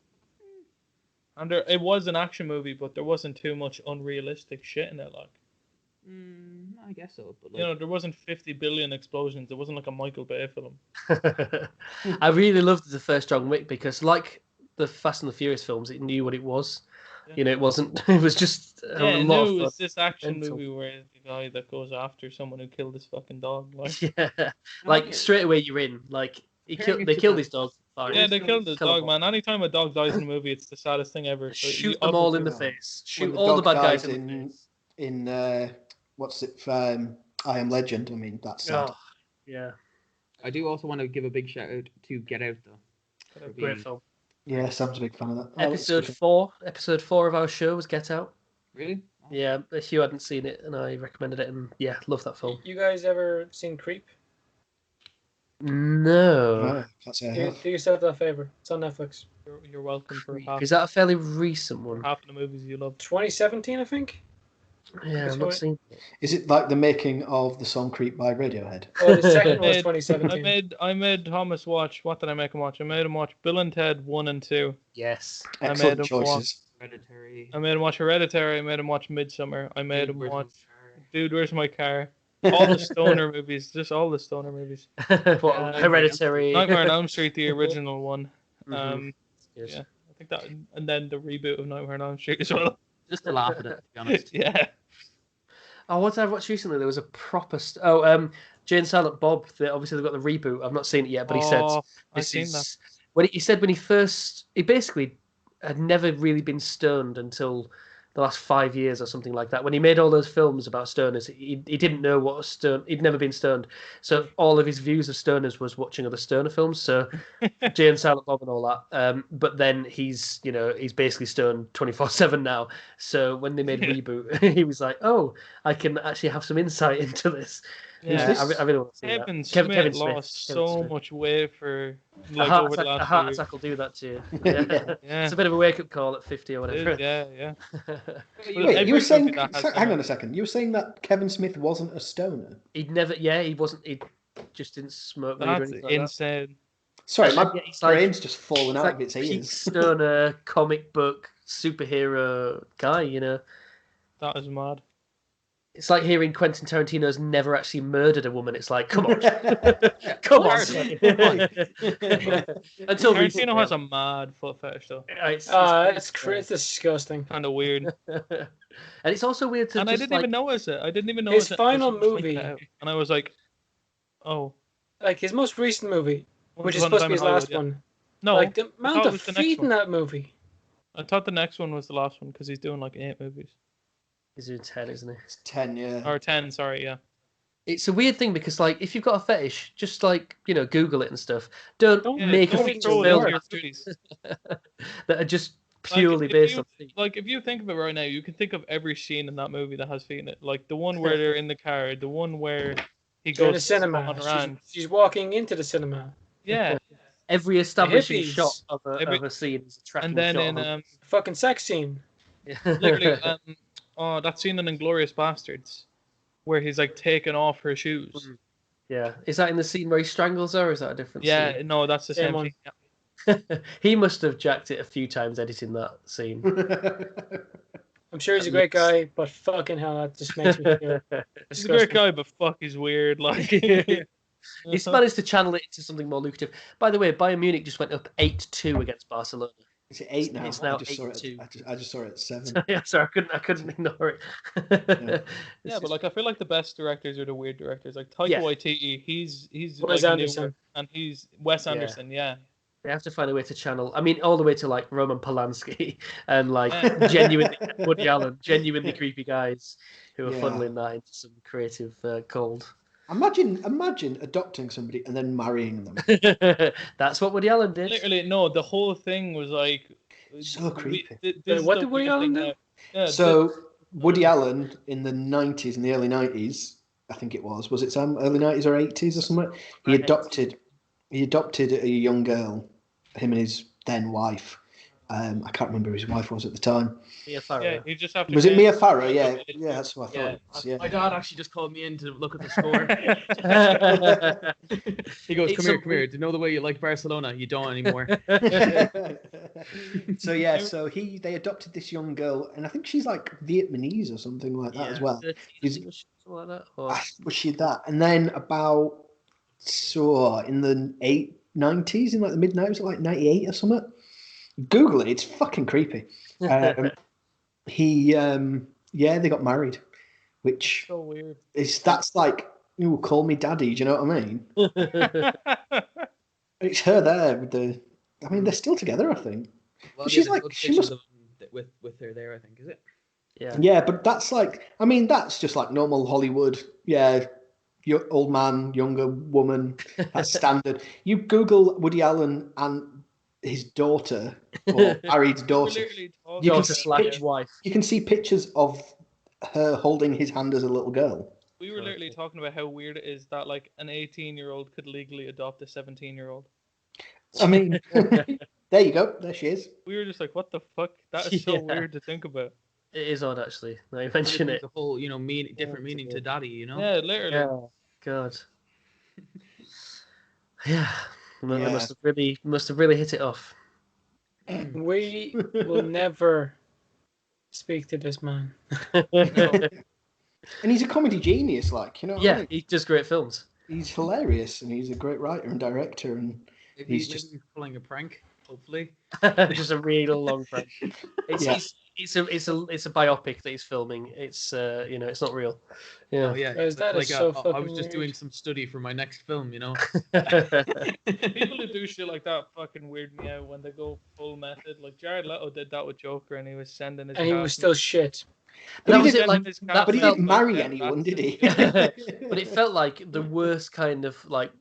And it was an action movie, but there wasn't too much unrealistic shit in it. Like, I guess so, but you know, there wasn't 50 billion explosions. It wasn't like a Michael Bay film. I really loved the first John Wick because, like the Fast and the Furious films, it knew what it was. Yeah. You know, it wasn't. It was just a Yeah, lot of it fun. was this action Mental. movie where the guy that goes after someone who killed his fucking dog. Like, Yeah, like straight away you're in. Like they killed his dog. Fine. yeah, they killed his Kill 'em dog, all. man. Anytime a dog dies in a movie, it's the saddest thing ever. So Shoot you them all in the obviously- face. When Shoot all the dog bad guys dies in the face. in what's it? I Am Legend. I mean, that's sad. Oh, yeah, I do also want to give a big shout out to Get Out though. for great being- film. Yeah, Sam's a big fan of that. Oh, that's Episode good. 4. Episode 4 of our show was Get Out. Really? Yeah, Hugh hadn't seen it, and I recommended it, and yeah, love that film. You guys ever seen Creep? No, Oh, that's a Do yourself that favor. It's on Netflix. You're welcome for half, is that a fairly recent one? half of the movies you love. 2017, I think. Yeah, I've not seen it. Is it like the making of the song "Creep" by Radiohead? Oh, the second one was I 2017. made Thomas watch. What did I make him watch? I made him watch Bill and Ted 1 and 2. Yes. made Excellent him choices. Hereditary. I made him watch Hereditary. I made him watch Midsummer. I made him Where's watch my car? Dude, Where's My Car? All the stoner movies. Just all the stoner movies. What, Hereditary. Nightmare on Elm Street, the original one. Mhm. Yes. Yeah, I think that, and then the reboot of Nightmare on Elm Street as well. Just to laugh at it, to be honest. Yeah. Oh, what did I watch recently? There was a proper. Jane Silent Bob. Obviously, they've got the reboot. I've not seen it yet, but he said Oh, I've this seen is that. when he said when he basically had never really been stoned until the last 5 years or something like that. When he made all those films about stoners, he didn't know what a stone. He'd never been stoned, so all of his views of stoners was watching other stoner films. So Jay and Silent Bob and all that. But then he's basically stoned 24/7 now. So when they made Reboot, he was like, "Oh, I can actually have some insight into this." Yeah. I really want to see Kevin that. Smith lost so much weight for like over the last a heart few years. attack will do that to you. Yeah. Yeah. It's a bit of a wake up call at 50 or whatever. Yeah. Wait, you were saying? That has Hang on a second. You were saying that Kevin Smith wasn't a stoner. He'd never. Yeah, he wasn't. He just didn't smoke weed or That's anything like that. insane. Sorry, my Yeah, it's like- brain's just fallen It's out like of its peak ears. stoner comic book superhero guy. That is mad. It's like hearing Quentin Tarantino's never actually murdered a woman. It's like, come on, come on. Until Tarantino recently, has a mad foot fetish though. It's disgusting. Kind of weird. And it's also weird to And I just, didn't like, even notice it. I didn't even His notice it. final until someone movie- pointed it out. And I was like, oh. Like his most recent movie, which is Once supposed to Upon be a his Time in last Hollywood, one. No, Like the I amount thought it of was the next feet in one. that movie. I thought the next one was the last one because he's doing like 8 movies. he's doing 10, isn't he? It's 10, yeah. Or 10, sorry, yeah. It's a weird thing because, like, if you've got a fetish, just like Google it and stuff. Don't Don't make a don't feature throw it film into your movies. that are just purely if based you- on feet. Like, if you think of it right now, you can think of every scene in that movie that has feet in it. Like, the one where they're in the car, the one where he They're in goes the cinema. on around. She's walking into the cinema. Yeah. Every establishing hippies. shot of Every- a scene is a tracking And then shot in, of a... Fucking sex scene. literally, that scene in Inglourious Bastards where he's, like, taking off her shoes. Yeah. Is that in the scene where he strangles her, or is that a different Yeah, scene? no, that's the Same same one. thing. Yeah. He must have jacked it a few times editing that scene. I'm sure he's a great guy, but fucking hell, that just makes me feel He's a great disgusting. guy, but fuck, he's weird. Like, He's managed to channel it into something more lucrative. By the way, Bayern Munich just went up 8-2 against Barcelona. Is it 8 now? It's now I just saw it. 8-2. I just saw it at 7. Yeah, sorry, I couldn't ignore it. yeah, but like I feel like the best directors are the weird directors. Like Taika Yeah. Waititi, he's Wes like Anderson. newer, and he's Wes Anderson. Yeah, They have to find a way to channel. I mean, all the way to like Roman Polanski and like genuinely Woody Allen, genuinely creepy guys who are Yeah. funneling that into some creative gold. Imagine adopting somebody and then marrying them. That's what Woody Allen did. literally no. The whole thing was like So creepy. What did Woody Allen do? Yeah, So Woody Allen in the 90s, in the early 90s, I think it was it Sam? Early 90s or 80s or something? He adopted a young girl, him and his then wife. I can't remember who his wife was at the time. Mia Farrow. yeah, you just have to. Was it pay- Mia Farrow? Yeah, that's what I thought. Yeah. it was, yeah. My dad actually just called me in to look at the score. He goes, It's "Come here, a- come here. Do you know the way you like Barcelona? You don't anymore." So they adopted this young girl, and I think she's like Vietnamese or something like that as well. Something like that. Or... Was she that? And then about in the 90s, in like the mid 90s, like 98 or something. Google it; it's fucking creepy. They got married, which So weird. that's like, call me daddy. Do you know what I mean? It's her there with the. I mean, they're still together, I think. Well, She's yeah, like- there's she pictures must- of them with her there. I think is it? Yeah. Yeah, but that's like, I mean, that's just like normal Hollywood. Yeah, your old man, younger woman. That's standard. You Google Woody Allen and his daughter or married We're daughter. literally talking You can Daughter see slash pictures- wife. You can see pictures of her holding his hand as a little girl. We were literally talking about how weird it is that like an 18-year-old could legally adopt a 17-year-old. I mean, there you go. There she is. We were just like, what the fuck? That is so Yeah. weird to think about. It is odd, actually. Now you mention it. The whole, different meaning to daddy. You know. Yeah, literally. Yeah. God. Yeah. They Yeah. must have really hit it off. We will never speak to this man. And he's a comedy genius, like, you know. What I Yeah, mean? he does great films. He's hilarious, and he's a great writer and director, and Maybe He's he's just- just pulling a prank. Hopefully. Just a real long prank. Yeah. it's a biopic that he's filming. It's it's not real. Yeah. Oh yeah, That like is so I fucking was just weird. doing some study for my next film, you know. People who do shit like that fucking weird me out when they go full method. Like Jared Leto did that with Joker, and he was sending his And he was still shit. But That he was didn't- it. Like that But he felt didn't like, marry anyone, did he? but it felt like the worst kind of like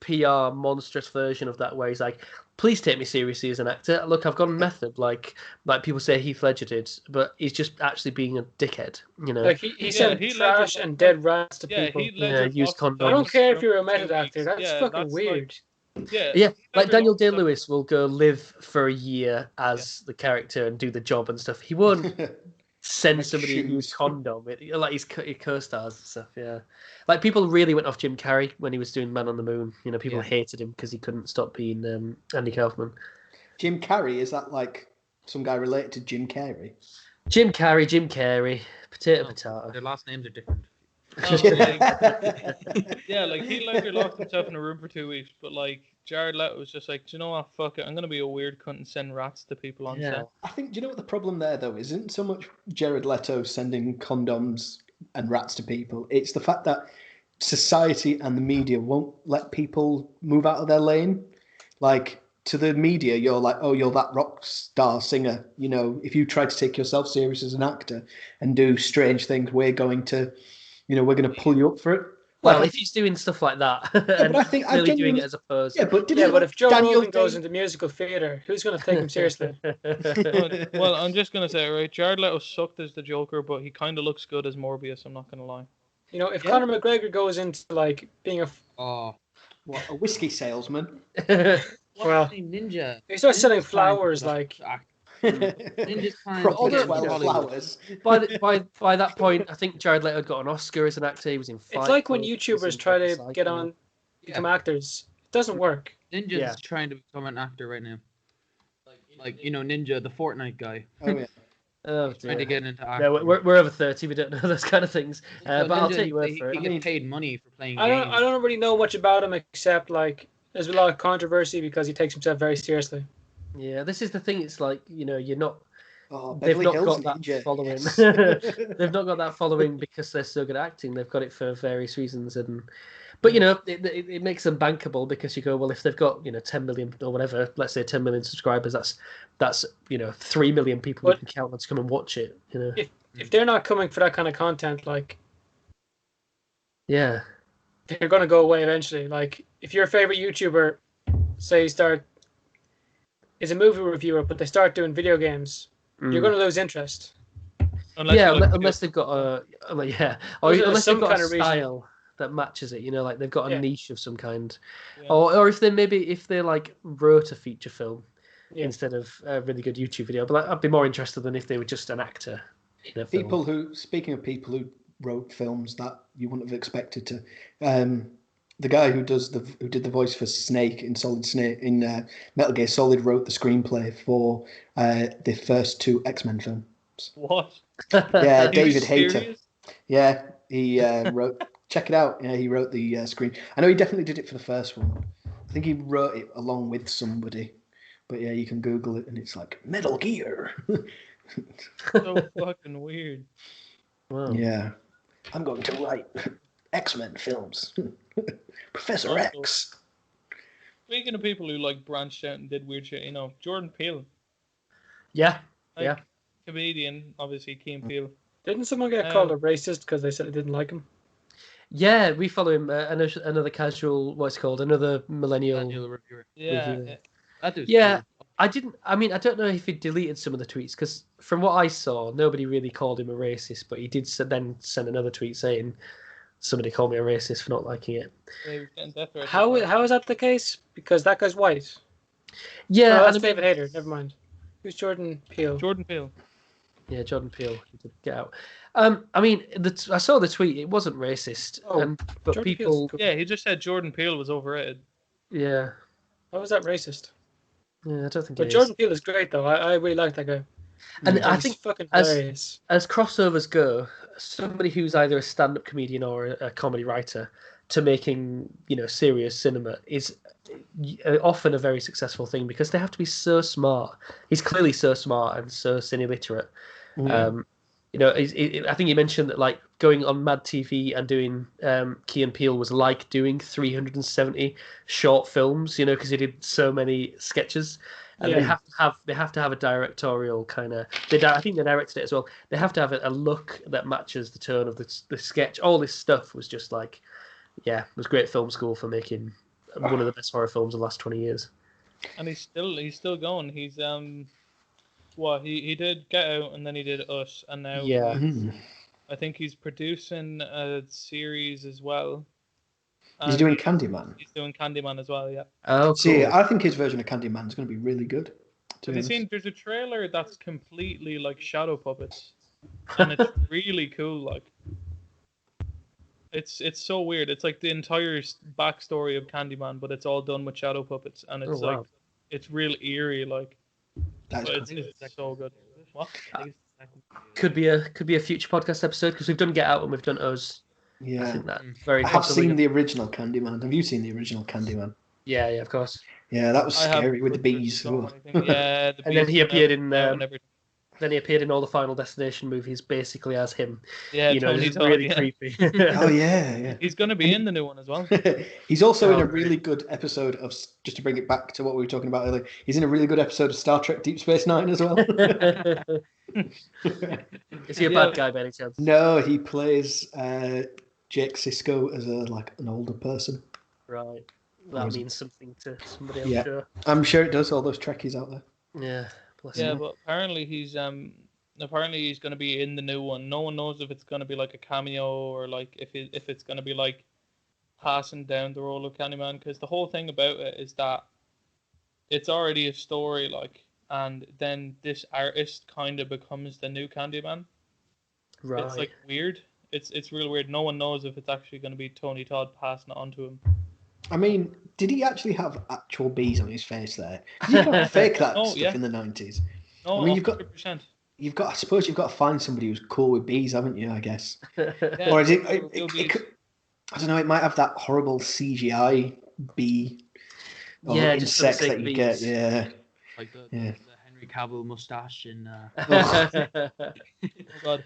PR monstrous version of that, where he's like, "Please take me seriously as an actor. Look, I've gone method, like people say Heath Ledger did, but he's just actually being a dickhead, you know." Like he sent Heath trash Ledger- and dead rats to Yeah, people. Heath Ledger use blocked him condoms. I down don't care if for you're a 2 method actor. weeks. That's Yeah, fucking that's weird. Yeah, Yeah, Heath like Ledger Daniel blocked him down Day-Lewis will go live for a year as the character and do the job and stuff. He won't send Make somebody a new shoes. condom. Like his co-stars and stuff. Yeah, like people really went off Jim Carrey when he was doing Man on the Moon. You know, people Yeah. hated him because he couldn't stop being Andy Kaufman. Jim Carrey, is that like some guy related to Jim Carrey? Jim Carrey, potato. Their last names are different. Oh, like, yeah, like Heath Ledger locked himself in a room for 2 weeks, but like Jared Leto was just like, do you know what? Fuck it, I'm gonna be a weird cunt and send rats to people on Yeah. set. I think, do you know what the problem there, though, isn't so much Jared Leto sending condoms and rats to people. It's the fact that society and the media won't let people move out of their lane. Like, to the media, you're like, oh, you're that rock star singer. You know, if you try to take yourself serious as an actor and do strange things, we're going to pull you up for it. Well, Like, if he's doing stuff like that, but and I think I really doing genuinely- it as a pose. yeah, but Yeah, but if Joe Daniel Rogan goes Day- into musical theatre, who's going to take him seriously? Well, I'm just gonna say, right, Jared Leto sucked as the Joker, but he kind of looks good as Morbius. I'm not gonna lie. You know, if Yeah. Conor McGregor goes into like being Oh, what, a whiskey salesman? Well, Ninja. he starts selling Ninja's trying to flowers, put like up- Ninja's trying to Proper get into Although, swell Hollywood. flowers. by that point, I think Jared Leto got an Oscar as an actor. He was in Fight it's like when Club, he was YouTubers in try Fucking to Psycho. get on, become actors. It doesn't work. Ninja's Yeah. trying to become an actor right now. Like Ninja, the Fortnite guy, Oh yeah. Oh, trying to dear. get into No, acting. we're over 30. We don't know those kind of things. But I'll Ninja, take your word he, for he it. gets paid money for playing I games. don't really know much about him except like there's a lot of controversy because he takes himself very seriously. Yeah, this is the thing. It's like, you're not. Oh, They've Beverly not Hills got that Ninja. following. Yes. They've not got that following because they're so good at acting. They've got it for various reasons, but it makes them bankable because you go, well, if they've got 10 million or whatever, let's say 10 million subscribers, that's 3 million people you can count on to come and watch it. If they're not coming for that kind of content, like Yeah. they're gonna go away eventually. Like if your favorite YouTuber, say, is a movie reviewer, but they start doing video games, you're gonna lose interest. Unless they've got or There's unless some they've got kind a of reason. style that matches it. Like they've got a Yeah. niche of some kind, Yeah. or if they like wrote a feature film Yeah. instead of a really good YouTube video. But I'd be more interested than if they were just an actor in a film. Speaking of people who wrote films that you wouldn't have expected to, the guy who did the voice for Snake in Metal Gear Solid wrote the screenplay for the first 2 X-Men films. What? Yeah, Are you David Hayter. serious? Yeah, he wrote. Check it out. Yeah, he wrote the screen. I know he definitely did it for the first one. I think he wrote it along with somebody. But yeah, you can Google it, and it's like Metal Gear. So fucking weird. Wow. Yeah, I'm going to write X-Men films. Professor Also- X. Speaking of people who like branched out and did weird shit, Jordan Peele, Yeah. like, Yeah. comedian, obviously Key and Peele. Didn't someone get called a racist because they said they didn't like him? Yeah, we follow him. Another casual, what's it called? Another millennial. Daniel reviewer. Yeah, Reviewer. That dude's Yeah, cool. I don't know if he deleted some of the tweets because from what I saw, nobody really called him a racist, but he did then send another tweet saying somebody called me a racist for not liking it. Yeah, he was getting death threats. How is that the case? Because that guy's white. Yeah, Oh, and that's I mean- David Hayter. Never mind. Who's Jordan Peele? Jordan Peele. Yeah, Jordan Peele. He did Get Out. I mean, I saw the tweet. It wasn't racist, Oh, but Jordan people. Peele's cool. Yeah, he just said Jordan Peele was overrated. Yeah, How is that racist? I don't think. But it is. Jordan Peele is great though. I really like that guy. And I He's think fucking as- hilarious. as crossovers go, somebody who's either a stand-up comedian or a comedy writer to making serious cinema is often a very successful thing because they have to be so smart. He's clearly so smart and so cine literate I think you mentioned that like going on Mad TV and doing Key and Peele was like doing 370 short films, because he did so many sketches, and they have to have a directorial kind of. I think they directed it as well. They have to have a look that matches the tone of the sketch. All this stuff was just like, it was great film school for making one of the best horror films of the last 20 years. And he's still going. He's he did Get Out, and then he did Us, and now I think he's producing a series as well. He's doing Candyman. He's doing Candyman as well, yeah. Oh, cool. See, I think his version of Candyman is going to be really good. Have you seen? There's a trailer that's completely like shadow puppets, and it's really cool. Like, it's so weird. It's like the entire backstory of Candyman, but it's all done with shadow puppets, and it's it's real eerie. Like, it's so good. What? Could be a future podcast episode because we've done Get Out and we've done Us. Yeah, I think that very. I have seen the original Candyman. Have you seen the original Candyman? Yeah, of course. Yeah, that was scary with the bees. Yeah, and then he appeared in. Then he appeared in all the Final Destination movies, basically as him. Yeah, it's really creepy. Oh yeah. He's going to be in the new one as well. He's also in a really good episode of. Just to bring it back to what we were talking about earlier, he's in a really good episode of Star Trek: Deep Space Nine as well. Is he a bad guy by any chance? No, he plays Jake Sisko as an older person. Right. That means something to somebody, I'm sure. I'm sure it does, all those Trekkies out there. Yeah. But apparently he's going to be in the new one. No one knows if it's going to be like a cameo or like if it's going to be like passing down the role of Candyman, because the whole thing about it is that it's already a story, like, and then this artist kind of becomes the new Candyman. Right. It's like weird. It's real weird. No one knows if it's actually going to be Tony Todd passing it on to him. I mean, did he actually have actual bees on his face there? You can't fake that stuff in the 90s. No, I mean, 100%. I suppose you've got to find somebody who's cool with bees, haven't you? I guess. Yeah, or is it I don't know. It might have that horrible CGI bee. Or insects that you bees. get. Yeah. Like the Henry Cavill mustache in. Oh God.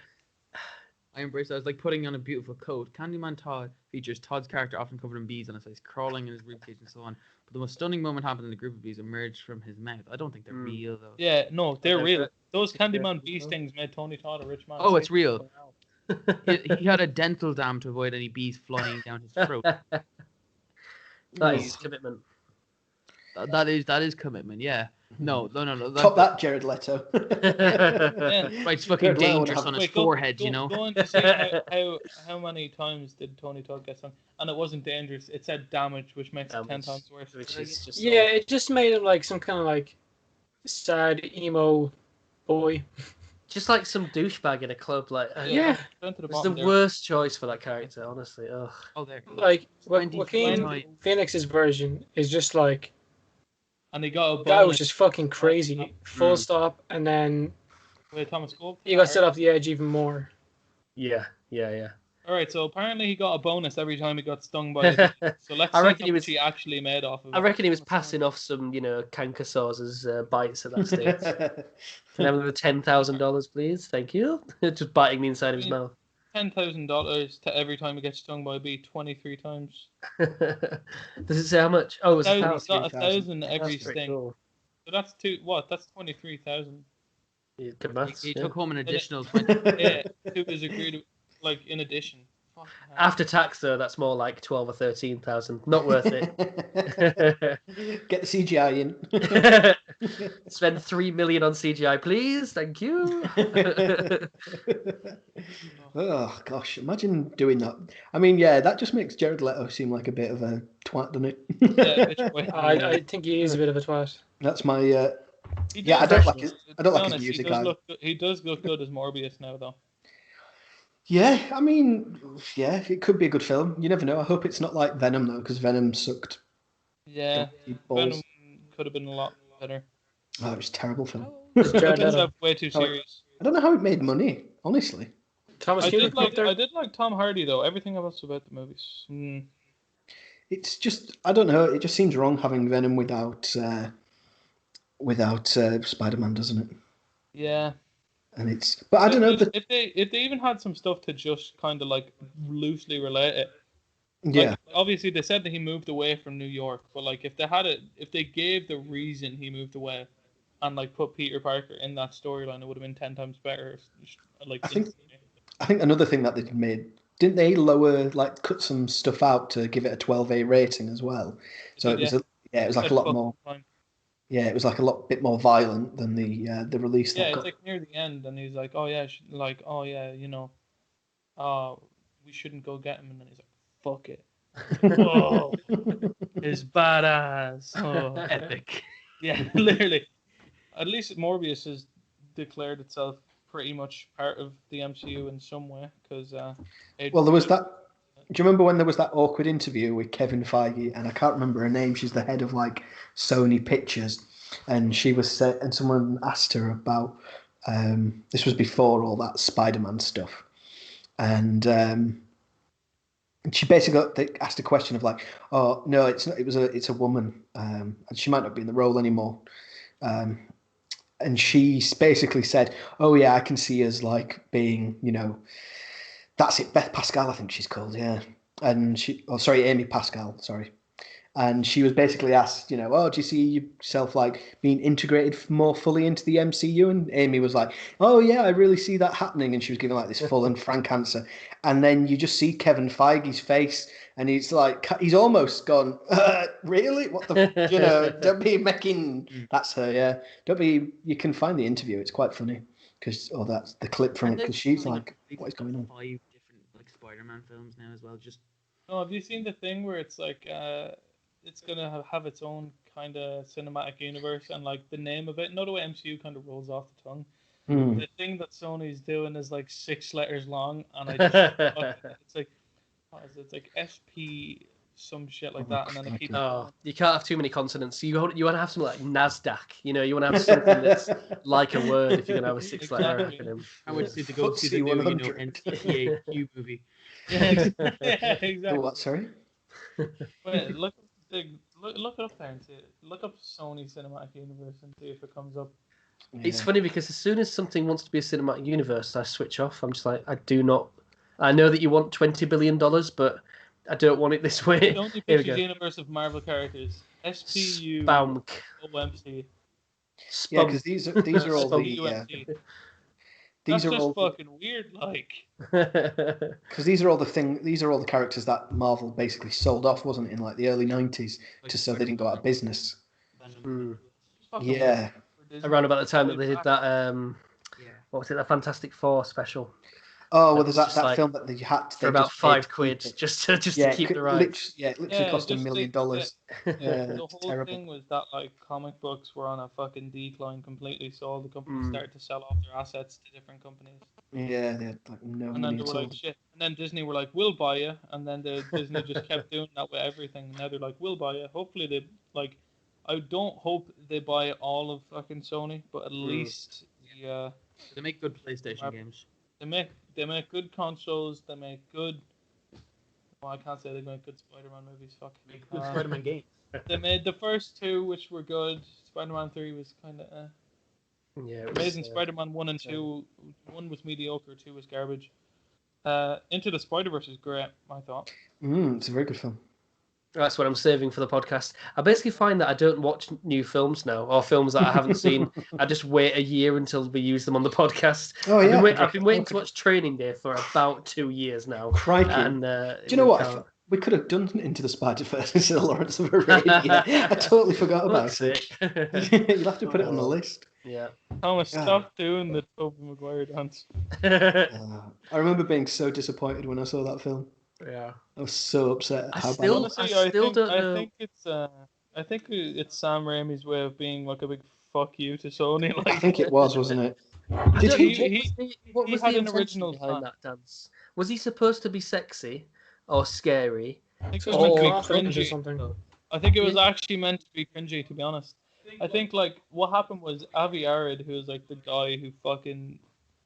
I embrace that. It's like putting on a beautiful coat. Candyman Todd features Todd's character often covered in bees on his face, crawling in his ribcage and so on. But the most stunning moment happened when a group of bees emerged from his mouth. I don't think they're real, though. Yeah, no, they're real. Those Candyman bee stings made Tony Todd a rich man. Oh, it's real. He had a dental dam to avoid any bees flying down his throat. That is commitment. That is commitment, yeah. No. Top that, Jared Leto. Yeah. Right, it's fucking dangerous on his forehead, go on to see how many times did Tony Todd get stung? And it wasn't dangerous. It said damage, which makes it 10 times worse. Which is just it just made him like some kind of like sad emo boy. Just like some douchebag in a club, like yeah. It's the worst choice for that character, honestly. Ugh. Oh, there. Like Joaquin Phoenix's version is just like. And he got a bonus. That was just fucking crazy. Full stop, and then Thomas Gold. He got set off the edge even more. Yeah. All right, so apparently he got a bonus every time he got stung by a bee. So let's see how much he actually made off of it. I reckon he was passing off some, canker sores as bites at that stage. Can I have another $10,000, please? Thank you. Just biting the inside of his mouth. $10,000 to every time he gets stung by a bee 23 times. Does it say how much? Oh, it's 1,000. He's got 1,000 every sting. Cool. So that's That's 23,000. Good maths. He took home an additional 20. Yeah, it was agreed, like in addition. After tax, though, that's more like 12 or 13,000. Not worth it. Get the CGI in. Spend $3 million on CGI, please. Thank you. Oh gosh, imagine doing that. I mean, that just makes Jared Leto seem like a bit of a twat, doesn't it? I think he is a bit of a twat. That's my. I don't like his music. He does look good as Morbius now, though. Yeah, I mean, it could be a good film. You never know. I hope it's not like Venom, though, because Venom sucked. Yeah, Venom could have been a lot better. Oh, it was a terrible film. Way too serious. I don't know how it made money, honestly. I did like Tom Hardy, though. Everything else about the movies. It's just, I don't know. It just seems wrong having Venom without Spider-Man, doesn't it? Yeah. And but I don't know. If they even had some stuff to just kind of like loosely relate it. Yeah. Like, obviously they said that he moved away from New York, but like if they gave the reason he moved away, and like put Peter Parker in that storyline, it would have been 10 times better. Like I think another thing that they made, didn't they cut some stuff out to give it a 12A rating as well? So it was it was like a lot more. Yeah, it was like a lot bit more violent than the release. Yeah, it's like near the end, and he's like, "Oh yeah, we shouldn't go get him," and then he's like, "Fuck it." Whoa, his badass. Oh, epic. Yeah, literally. At least Morbius has declared itself pretty much part of the MCU in some way, because well, there was that. Do you remember when there was that awkward interview with Kevin Feige, and I can't remember her name? She's the head of like Sony Pictures, and and someone asked her about. This was before all that Spider-Man stuff, and she basically asked a question of like, "Oh no, it's not. It's a woman, and she might not be in the role anymore." And she basically said, "Oh yeah, I can see us like being, that's it, Beth Pascal, I think she's called, yeah." And Amy Pascal, sorry. And she was basically asked, "Oh, do you see yourself like being integrated more fully into the MCU?" And Amy was like, "Oh yeah, I really see that happening." And she was giving like this full and frank answer. And then you just see Kevin Feige's face, and he's like, he's almost gone, "Really? What the, don't be making." That's her, yeah. Don't be. You can find the interview. It's quite funny that's the clip from it, because she's like, "What is going on?" 5 different like Spider-Man films now as well. Just. Oh, have you seen the thing where it's like it's gonna have its own kind of cinematic universe, and like the name of it, not the way MCU kind of rolls off the tongue. The thing that Sony's doing is like 6 letters long, and I just it's like, what is it? It's like SP some shit like that, and then it keeps. Oh, you can't have too many consonants. You want to have something like NASDAQ. You want to have something that's like a word if you're gonna have a 6-letter acronym. I would see to go see the new NCAQ movie. Yeah, exactly. What? Sorry. Wait, look it up there and see it. Look up Sony Cinematic Universe and see if it comes up. Yeah. It's funny because as soon as something wants to be a cinematic universe, I switch off. I'm just like, I do not. I know that you want $20 billion, but I don't want it this way. The only pictures universe of Marvel characters. SPU Spamk. OMC. Yeah, because these are all the. These are all fucking weird, like. Because these are all the characters that Marvel basically sold off, wasn't it, in like the early 90s, just so they didn't go out of business. Yeah. Around about the time that they did that, what was it, that Fantastic Four special? Oh, well, there's that film that they had to... For about £5 just to keep the rights. It literally cost $1 million. The whole thing was that like comic books were on a fucking decline completely, so all the companies started to sell off their assets to different companies. Yeah, they had like no money. And then they were like, shit. And then Disney were like, "We'll buy you." And then Disney just kept doing that with everything. And now they're like, "We'll buy you." Hopefully they like... I don't hope they buy all of fucking Sony, but at least they make good PlayStation games. They make good consoles. They make good. Well, I can't say they make good Spider-Man movies. Fuck. Make good Spider-Man games. They made the first 2, which were good. Spider-Man 3 was kind of. Yeah. Amazing Spider-Man 1 and 2. 1 was mediocre. 2 was garbage. Into the Spider-Verse is great. I thought. It's a very good film. That's what I'm saving for the podcast. I basically find that I don't watch new films now, or films that I haven't seen. I just wait a year until we use them on the podcast. Oh, yeah. I've been waiting to watch Training Day for about 2 years now. Crikey. And, do you know what? We could have done Into the Spider-Verse instead of Lawrence of Arabia. I totally forgot about it. You'll have to put it on the list. Yeah. Thomas, stop doing the Tobey Maguire dance. I remember being so disappointed when I saw that film. Yeah. I was so upset. I still don't know. I think it's Sam Raimi's way of being like a big fuck you to Sony. Like, I think it was, wasn't it? What was the original behind that dance? Was he supposed to be sexy or scary? I think it was meant to be cringy or something. I think it was actually meant to be cringy, to be honest. I think like what happened was Avi Arad, who was like the guy who fucking.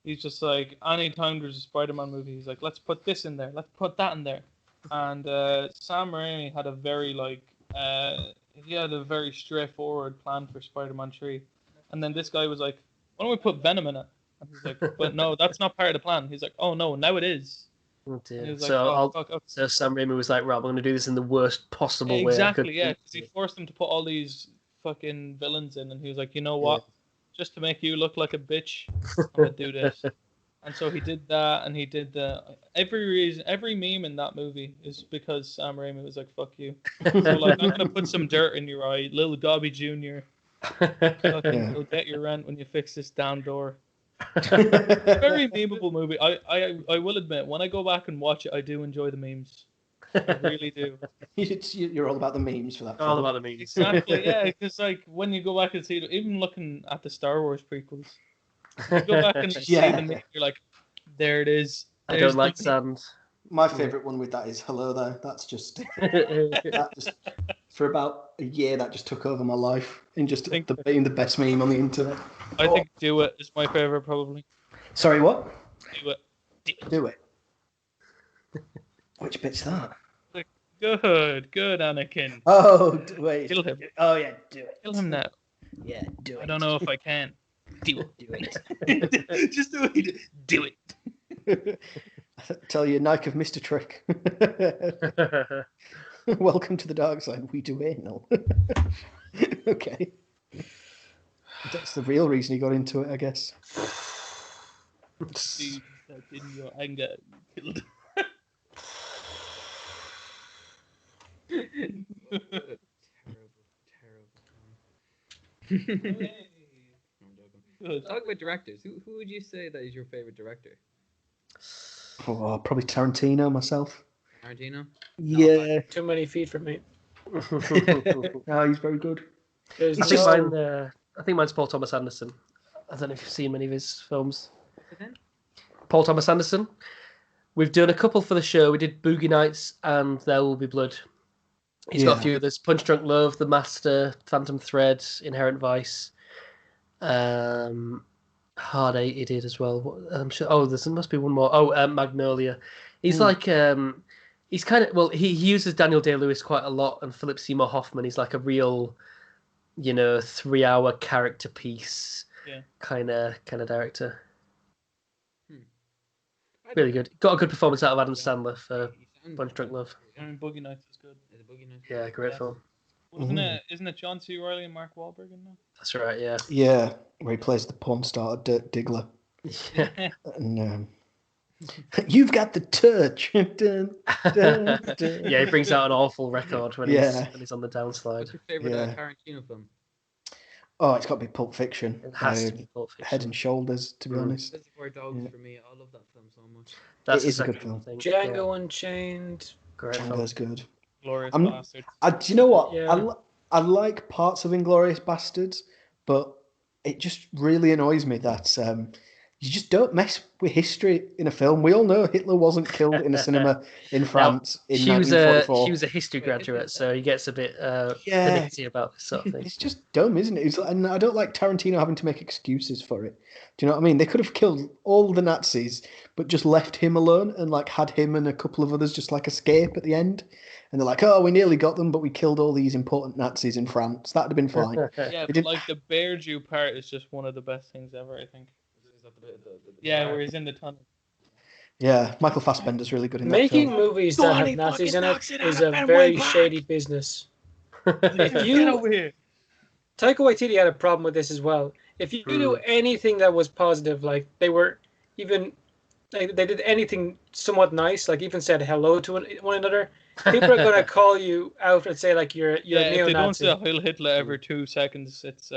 He's just like, anytime there's a Spider-Man movie, he's like, let's put this in there, let's put that in there. And Sam Raimi had a very straightforward plan for Spider-Man 3. And then this guy was like, why don't we put Venom in it? And he's like, but no, that's not part of the plan. He's like, oh no, now it is. Oh And he dear. was like, So oh, fuck. Okay. so Sam Raimi was like, right, I'm going to do this in the worst possible way I could. Exactly, yeah, because he forced him to put all these fucking villains in, and he was like, you know what? Just to make you look like a bitch, I'm gonna do this. And so he did that, and he did every meme in that movie is because Sam Raimi was like, fuck you. So like, I'm gonna put some dirt in your eye, little Gobby Jr. Fucking, you'll get your rent when you fix this damn door. Very memeable movie. I will admit, when I go back and watch it, I do enjoy the memes. I really do. You're all about the memes for that. All about the memes. Exactly, yeah. Because like when you go back and see it, even looking at the Star Wars prequels, you go back and see them, you're like, there it is. I don't like sand. My favourite one with that is Hello There. That's just for about a year that just took over my life in just being the best meme on the internet. I think Do It is my favourite probably. Sorry, what? Do It. Do It. Which bit's that? Good, Anakin. Oh, wait. Kill him. Oh yeah, do it. Kill him now. Yeah, do it. I don't know if I can. Do it. Just do it. Do it. I tell you, Nike have missed a trick. Welcome to the dark side. We do anal. Okay. That's the real reason he got into it, I guess. See that in your anger, you killed. Terrible. Talk about directors. Who would you say that is your favorite director? Oh, probably Tarantino myself. Tarantino? Yeah. Too many feet for me. No, he's very good. I think mine's Paul Thomas Anderson. I don't know if you've seen many of his films. Paul Thomas Anderson. We've done a couple for the show. We did Boogie Nights and There Will Be Blood. He's got a few others. Punch Drunk Love, The Master, Phantom Thread, Inherent Vice. Hard Eight he did as well. I'm sure. Oh, there must be one more. Oh, Magnolia. He's like he's kind of he uses Daniel Day-Lewis quite a lot, and Philip Seymour Hoffman. He's like a real, 3-hour character piece kind of director. Really good. Got a good performance out of Adam Sandler for Punch Drunk Love. Boogie Nights is good. Yeah, great film. Isn't it John C. Reilly and Mark Wahlberg in that? That's right, yeah. Yeah, where he plays the porn star Dirk Diggler. Yeah. And, you've got the touch. Dun, dun, dun. Yeah, he brings out an awful record when he's on the downslide. What's your favorite Tarantino film? Oh, it's got to be Pulp Fiction. It has to be Pulp Fiction. Head and Shoulders, to be honest. Reservoir Dogs for me. I love that film so much. That's it is a good film. Django Unchained. Great Django's film. good. Glorious Bastards. Do you know what? Yeah. I like parts of Inglourious Bastards, but it just really annoys me that you just don't mess with history in a film. We all know Hitler wasn't killed in a cinema in France in 1944. He was a history graduate, so he gets a bit finicky about this sort of thing. It's just dumb, isn't it? And I don't like Tarantino having to make excuses for it. Do you know what I mean? They could have killed all the Nazis, but just left him alone and had him and a couple of others just escape at the end. And they're like, oh, we nearly got them, but we killed all these important Nazis in France. That'd have been fine. Yeah, but the Bear Jew part is just one of the best things ever, I think. Is that where he's in the tunnel. Yeah, Michael Fassbender's really good in that Making film. movies that have Nazis in it is a very shady business. If you Get over here. Taika Waititi had a problem with this as well. If you do anything that was positive, they did anything somewhat nice, even said hello to one another, people are gonna call you out and say you're a neo-Nazi. If they don't say Heil Hitler every 2 seconds, it's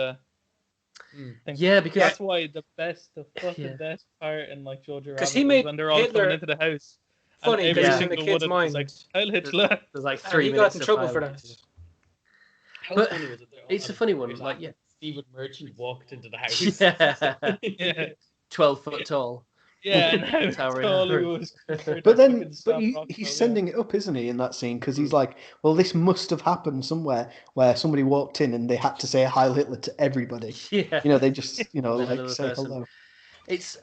because that's why the best part in Jojo Rabbit he made is when they're all Hitler coming into the house. Funny every because single in the kid's one of them mind. is Heil Hitler. There's 3 he minutes got in of trouble for dialogue. that. But it's a funny one. Stephen Merchant walked into the house. Yeah. 12 foot tall. Yeah, and how tall he was. But he's sending it up, isn't he, in that scene? Because he's like, well, this must have happened somewhere where somebody walked in and they had to say Heil Hitler to everybody. Yeah. They just, say person. hello.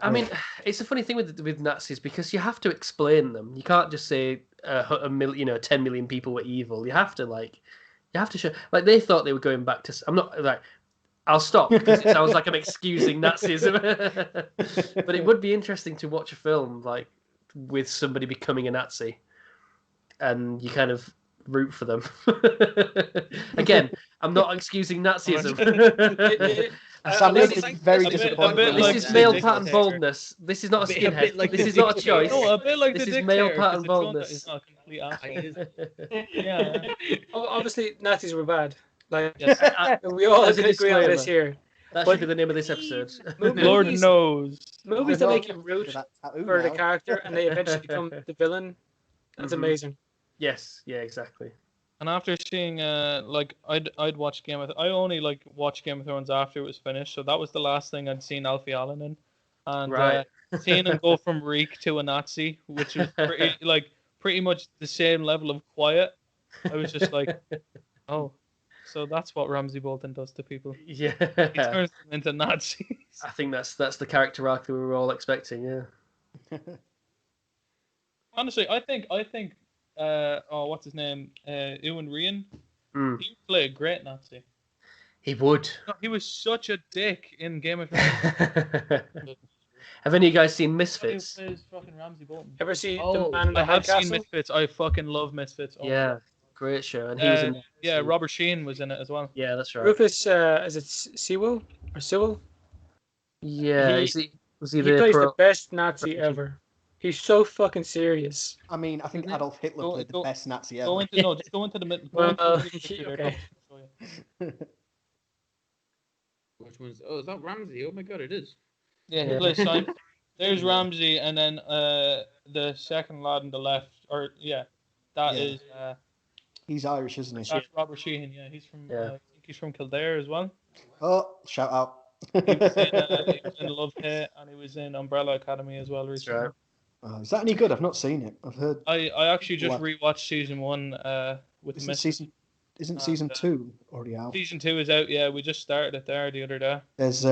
I mean, it's a funny thing with Nazis because you have to explain them. You can't just say 10 million people were evil. You have to show. They thought they were going back to. I'm not I'll stop because it sounds like I'm excusing Nazism. But it would be interesting to watch a film like with somebody becoming a Nazi, and you kind of root for them. Again, I'm not excusing Nazism. Sam like- is very a bit disappointed. like This is the male dictator. pattern baldness. This is not a bit skinhead. like This the is not a dictator. choice. No, a bit like This the is dictator. male pattern 'cause it's shown that baldness. he's not a complete asshole. He is. Yeah. Obviously, Nazis were bad. Like Yes. we all As a can agree on this disclaimer. here. That But- should be the name of this episode. Lord Movies- knows. Movies that make you root That tattoo for the now. character and they eventually become the villain. That's Mhm. amazing. Yes, yeah, exactly. And after seeing, I'd watch I only like watched Game of Thrones after it was finished, so that was the last thing I'd seen Alfie Allen in, and Right. seeing him go from Reek to a Nazi, which was pretty much the same level of quiet. I was just like, oh, so that's what Ramsay Bolton does to people. He Yeah. turns them into Nazis. I think that's the character arc that we were all expecting, yeah. Honestly, I think, what's his name? Ewan Rian. Mm. He would play a great Nazi. He would. No, he was such a dick in Game of Thrones. Have any of you guys seen He Misfits? plays fucking Ramsay Bolton. Ever see Oh, the Man in the I High have seen Castle? Misfits. I fucking love Misfits. Oh my Yeah, God. great show. And he was in that Yeah, too. Robert Sheen was in it as well. Yeah, that's right. Rufus, is it Sewell or Sewell? Yeah, He- was He he the plays pro? the best Nazi ever. He's so fucking serious. I mean, I think Isn't it? Adolf Hitler Go- played the go- best Nazi Go ever. into just go into the middle. Well, Okay. okay. Which one's? Oh, is that Ramsey? Oh my god, it is. Yeah, he Yeah. plays Simon. There's Ramsey, and then the second lad on the left, that Yeah. is He's Irish, isn't he? that's Robert Sheehan. Yeah, he's from Yeah. I think he's from Kildare as well. Oh, shout out. He was in Love Hate, and he was in Umbrella Academy as well That's recently. right. Oh, is that any good? I've not seen it. I've heard. I actually just What? rewatched season 1 with Isn't Misfits. Isn't And, season 2 already out? Season 2 is out. Yeah, we just started it there the other day. There's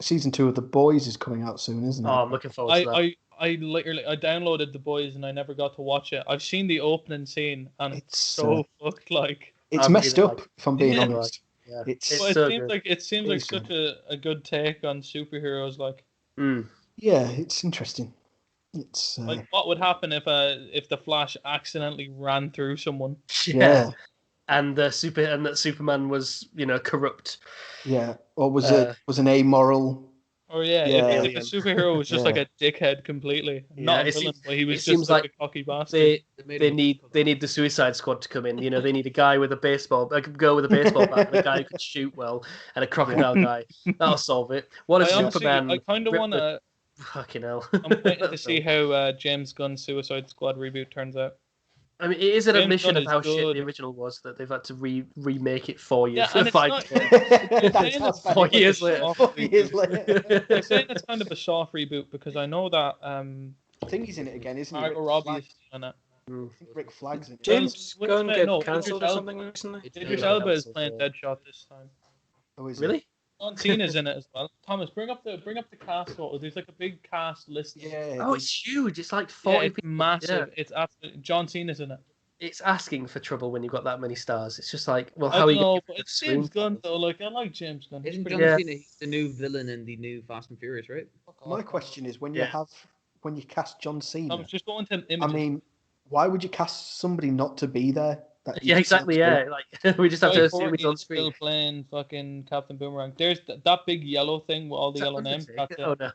season 2 of The Boys is coming out soon, isn't it? Oh, I'm looking forward to that. I literally I downloaded The Boys and I never got to watch it. I've seen the opening scene and it's It's so fucked like. it's I messed really up. like If I'm being Yeah. honest, Yeah. it's But so it seems good. like It's such a good take on superheroes. Like Mm. yeah, it's interesting. It's like what would happen if the Flash accidentally ran through someone? yeah, And that Superman was, corrupt. yeah. Or was Uh, was an amoral? Or yeah, Yeah. if a superhero was just Yeah. like a dickhead completely, Yeah, not a it villain, seems- but he was it just seems like like a cocky bastard. They need the Suicide Squad to come in. They need a guy with a baseball, like a girl with a baseball bat, and a guy who can shoot well, and a crocodile guy. That'll solve it. What if I honestly, Superman? I kind of ripped want to. Fucking hell. I'm waiting to see how James Gunn's Suicide Squad reboot turns out. I mean, it is an James admission Gunn of is how shit good. the original was that they've had to remake it 4 years. Yeah, and it's 5 not- years. That's saying how it's bad 4 it was. years later. 4 years later. I'm saying it's kind of a soft reboot because I know that I think he's in it again, isn't he? Margot Rick Robbie Flag? is in it. I think Rick Flag's in it. James What's Gunn his get name? No, cancelled or Idris something recently? Idris Yeah, Elba is cancelled, playing yeah. Deadshot this time. Oh, is Really? John Cena's in it as well. Thomas, bring up the cast photo. There's like a big cast list. Yeah. Oh, it's huge. It's like Yeah, 40 it's people. massive. Yeah. It's absolutely John Cena's in it. It's asking for trouble when you've got that many stars. It's just like, well, I how are don't you know, going but to it's James screen Gunn though. Like I like James Gunn. He's Isn't pretty John Yeah. Cena he's the new villain in the new Fast and Furious, right? My question is, when Yeah. you cast John Cena, I'm just going to I images. mean, why would you cast somebody not to be there? That you Yeah, just exactly. can't Yeah, like we just have Guy to assume Fieri it's on is still screen. playing fucking Captain Boomerang. There's that big yellow thing with all the yellow names. That's it. Oh no.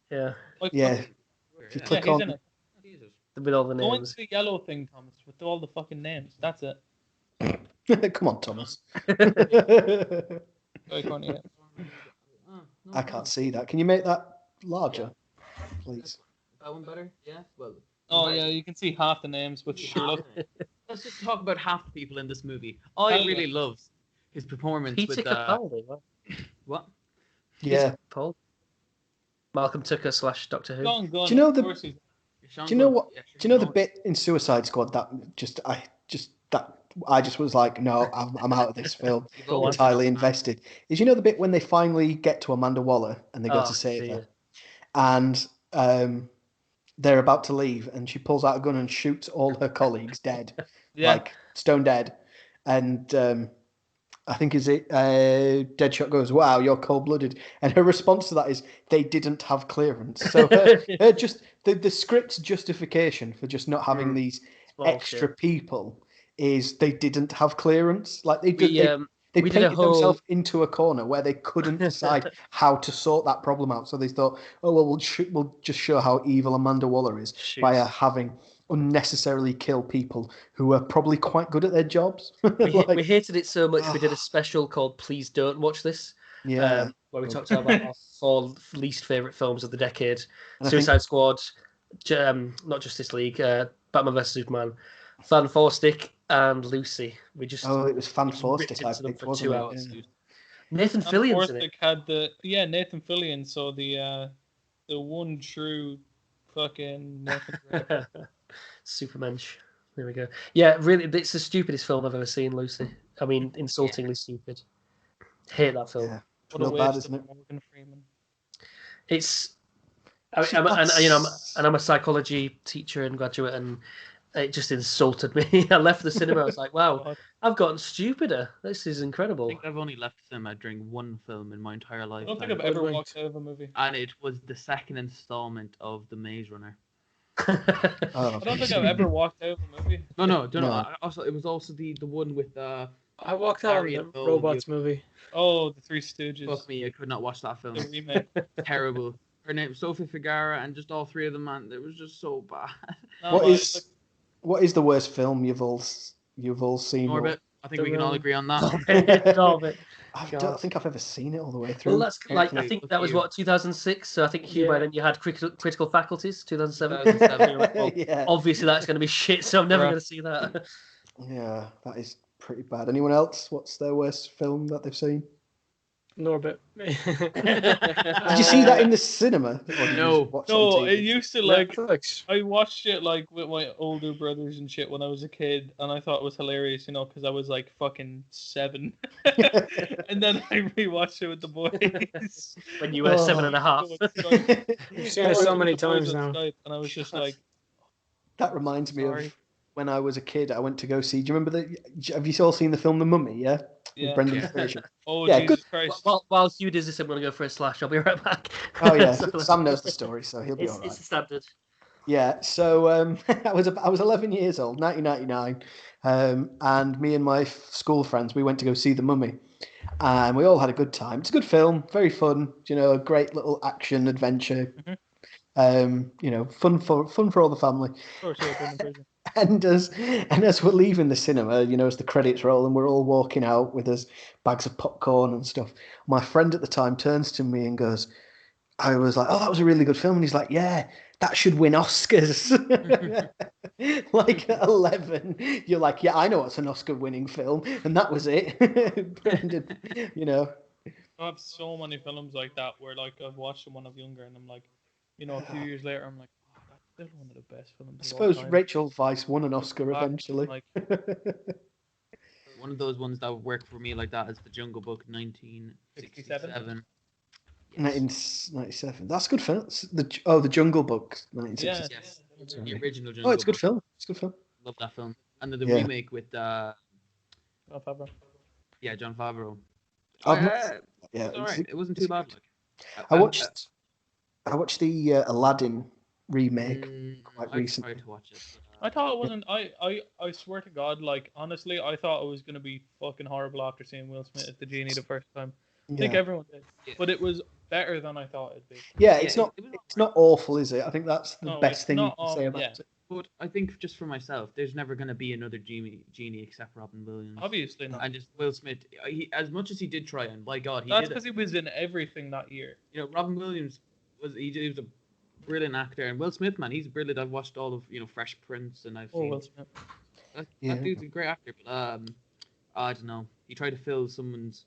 Yeah, Like, Yeah. fucking- If you yeah, click he's on, in it. Jesus. with all the Go into names. the yellow thing, Thomas, with all the fucking names. That's it. come on, Thomas. Very corny, yeah. Oh, no, I can't see that. Can you make that larger, please? That one better? Yeah. Well. Oh right. yeah, you can see half the names, but sure look. Let's just talk about half the people in this movie. I Hell really yeah. loved his performance Peter with Capaldi. What? what? Yeah. Paul. Malcolm Tucker / Doctor Who. Sean Gunn, Do you know of the- course he's- Sean Do you know Gunn. what? Yeah, Do you know the Sean bit in Suicide Squad that I just was like, no, I'm out of this film. You've Go on. always Entirely been a fan. invested. Is the bit when they finally get to Amanda Waller and they go to save her, and they're about to leave, and she pulls out a gun and shoots all her colleagues dead, Yeah, like stone dead, and I think is it. Deadshot goes, "Wow, you're cold-blooded," and her response to that is, "They didn't have clearance." So just the script's justification for just not having these extra people is they didn't have clearance. Like they we did a painted whole themselves into a corner where they couldn't decide how to sort that problem out. So they thought, "Oh well, we'll just show how evil Amanda Waller is by having unnecessarily kill people who are probably quite good at their jobs." We hated it so much. We did a special called "Please Don't Watch This." Yeah, where we talked about our 4 least favorite films of the decade: And Suicide Squad, not Justice League, Batman vs Superman, Fan Four Stick, and Lucy. We just it was Fan Four ripped Stick I into them picked, for wasn't 2 it? hours. Yeah. Nathan Fillion's in it. Had Nathan Fillion, so the one true fucking Nathan. Supermensch. There we go. Yeah, really, it's the stupidest film I've ever seen, Lucy. I mean, insultingly stupid. Hate that film. Yeah. What Not a bad, waste isn't of it? Morgan Freeman. It's, I'm a psychology teacher and graduate, and it just insulted me. I left the cinema. I was like, wow, I've gotten stupider. This is I incredible. think I've only left the cinema during one film in my entire life. I don't think I've ever walked out of a movie. And it was the second installment of The Maze Runner. I don't think I've ever walked out of a movie. No. It was also the one with I walked out of Harry the and Bill, Robots movie. Oh, The Three Stooges. Fuck me, I could not watch that film. The remake. Terrible. Her name Sophie Vergara, and just all three of them, man. It was just so bad. What is the worst film you've all seen? Norbit. I think we can all agree on that. Norbit. I don't think I've ever seen it all the way through. Well, that's like I think that was what 2006. So I think Hugh, by then you had critical faculties. 2007. 2007. Well, Yeah. Obviously, that's going to be shit. So I'm never going to see that. Yeah, that is pretty bad. Anyone else? What's their worst film that they've seen? Norbit. Did you see that in the cinema? Or did you No. just watch it on No, TV? it used to like Netflix. I watched it like with my older brothers and shit when I was a kid, and I thought it was hilarious, because I was like fucking 7, and then I rewatched it with the boys. When you were 7.5. You've seen it so many times now. And I was just like, That reminds me Sorry. of when I was a kid. I went to go see. Do you remember have you all seen the film The Mummy? Yeah. yeah. With Brendan Fraser. Oh, Yeah, Jesus good. Christ. While Hugh does this, I'm going to go for a slash. I'll be right back. Oh yeah, So, Sam knows the story, so he'll be all right. It's a standard. Yeah, so I was 11 years old, 1999, and me and my school friends, we went to go see The Mummy, and we all had a good time. It's a good film, very fun, a great little action adventure. Fun for all the family. Of course, yeah, Brendan Fraser. And as we're leaving the cinema, as the credits roll and we're all walking out with us bags of popcorn and stuff, my friend at the time turns to me and goes, I was like, "Oh, that was a really good film," and he's like, "Yeah, that should win Oscars." Like at 11, you're like, "Yeah, I know it's an Oscar-winning film," and that was it. Brendan, I have so many films like that where like I've watched them when I was younger, and I'm like, a few years later, I'm like, oh, that's still one of the best films. I suppose Rachel Weisz won an Oscar eventually. Like, One of those ones that worked for me like that is The Jungle Book, 1967. 1997. That's a good film. The Jungle Book, 1967. Yes. The original Jungle Oh, it's a good Book. film. It's a good film. Love that film. And then the Yeah. remake with John Favreau. John Favreau. Yeah, It's alright. It wasn't too bad. I watched the Aladdin remake quite I recently. tried to watch it. I thought it wasn't. I swear to God, like honestly, I thought it was gonna be fucking horrible after seeing Will Smith as the genie the first time. I think everyone did, but it was better than I thought it'd be. Yeah, it's Yeah, not. it was It's not awful, is it? I think that's the No, best it's thing you not can say about yeah. it. But I think just for myself, there's never going to be another genie except Robin Williams. Obviously not. And just Will Smith, as much as he did try, and by God, he That's did because he was in everything that year. Robin Williams he was a brilliant actor, and Will Smith, man, he's brilliant. I've watched all of Fresh Prince, and I've seen Will Smith. that dude's a great actor. But I don't know. He tried to fill someone's,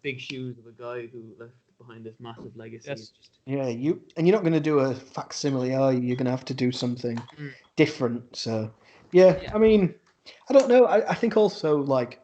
big shoes of a guy who left behind this massive legacy. Yes. It's just, Yeah, you're not going to do a facsimile, are you? You're going to have to do something different. So, yeah, I mean, I don't know. I think also, like,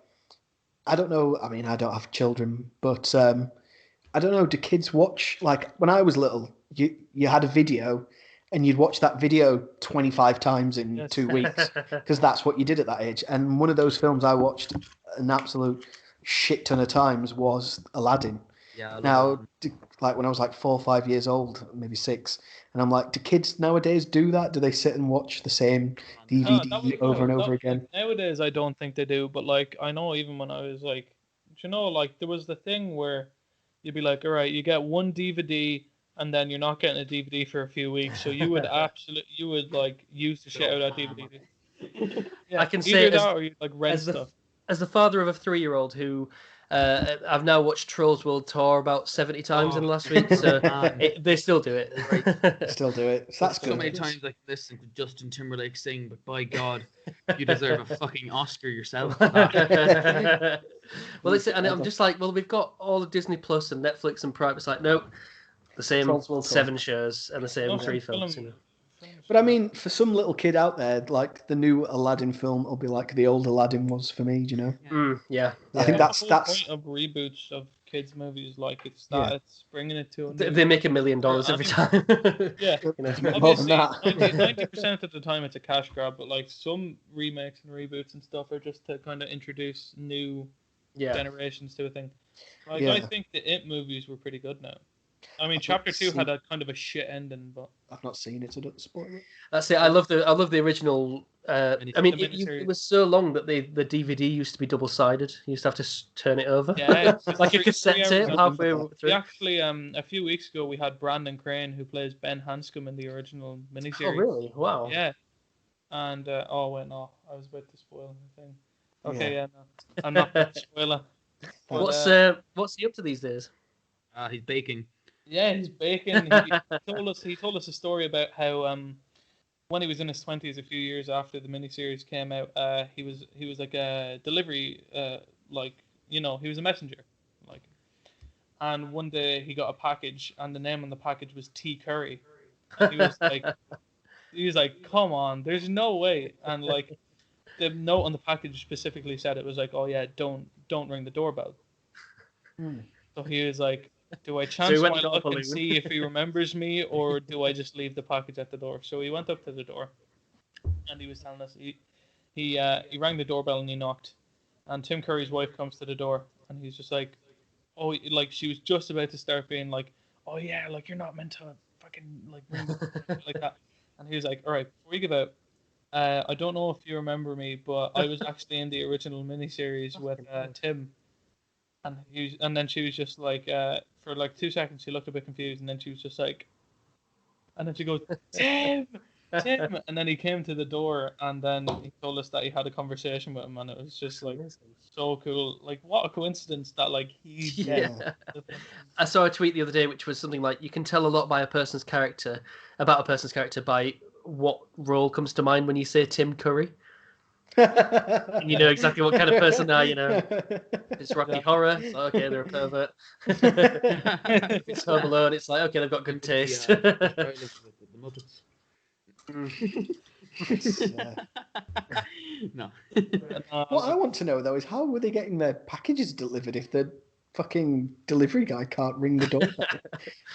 I don't know. I mean, I don't have children, but I don't know. Do kids watch, like, when I was little, you had a video and you'd watch that video 25 times in 2 weeks because that's what you did at that age. And one of those films I watched an absolute shit ton of times was Aladdin. Yeah. I love Now, Aladdin. like when I was like 4 or 5 years old, maybe 6, and I'm like, do kids nowadays do that? Do they sit and watch the same No, that was DVD over and over like, again? nowadays, I don't think they do. But like, I know even when I was like, like there was the thing where you'd be like, all right, you get one DVD, and then you're not getting a DVD for a few weeks. So you would like use the shit out of that DVD. Yeah, I can either say that or you like rent as the stuff. as the father of a 3-year-old who I've now watched Trolls World Tour about 70 times in the last week, so they still do it. Still do it. So that's So good. many times I can listen to Justin Timberlake sing, but by God, you deserve a fucking Oscar yourself for that. Well, it's and I'm just like, well, we've got all of Disney Plus and Netflix and Prime. It's like, no, the same Trolls World Tour. 7 shows and the same No, 3 film- films. But I mean, for some little kid out there, like the new Aladdin film will be like the old Aladdin was for me. Do you know? Yeah. I think The whole that's point of reboots of kids movies. Like it's that it's bringing it to. They make $1 million every time. Yeah. You know. more than Obviously, that. 90% of the time it's a cash grab, but like some remakes and reboots and stuff are just to kind of introduce new generations to a thing. Like I think the It movies were pretty good now. I mean, Chapter 2 had a kind of a shit ending, but I've not seen it, so don't spoil it. That's it. I love the original. I mean, it was so long that the DVD used to be double-sided. You used to have to turn it over. Yeah, like a cassette tape halfway through. We actually, a few weeks ago, we had Brandon Crane, who plays Ben Hanscom in the original miniseries. Oh, really? Wow. Yeah. And, oh, wait, no. I was about to spoil the thing. Okay, no. I'm not going to spoil it. But, what's he up to these days? He's baking. Yeah, he's baking. He told us a story about how when he was in his 20s, a few years after the miniseries came out, he was like a delivery, he was a messenger, like. And one day he got a package, and the name on the package was T. Curry. And he was like, come on, there's no way. And like, the note on the package specifically said it was like, oh yeah, don't ring the doorbell. So he was like, do I chance my luck and see if he remembers me, or do I just leave the package at the door? So he went up to the door, and he was telling us he rang the doorbell and he knocked, and Tim Curry's wife comes to the door, and he's just like, oh, like she was just about to start being like, oh yeah, like you're not meant to fucking like ring the doorbell like that, and he was like, all right, before you give out, I don't know if you remember me, but I was actually in the original miniseries with Tim. And then she was just like, for like 2 seconds, she looked a bit confused, and then she was just like, and then she goes, Tim, and then he came to the door, and then he told us that he had a conversation with him, and it was just like so cool. Like, what a coincidence that like he. I saw a tweet the other day, which was something like, you can tell a lot about a person's character by what role comes to mind when you say Tim Curry. And you know exactly what kind of person they are, you know. If it's Rocky Horror, it's like, okay, they're a pervert. If it's Home Alone, it's like, okay, they've got good taste. No. What I want to know though is how were they getting their packages delivered if the fucking delivery guy can't ring the door?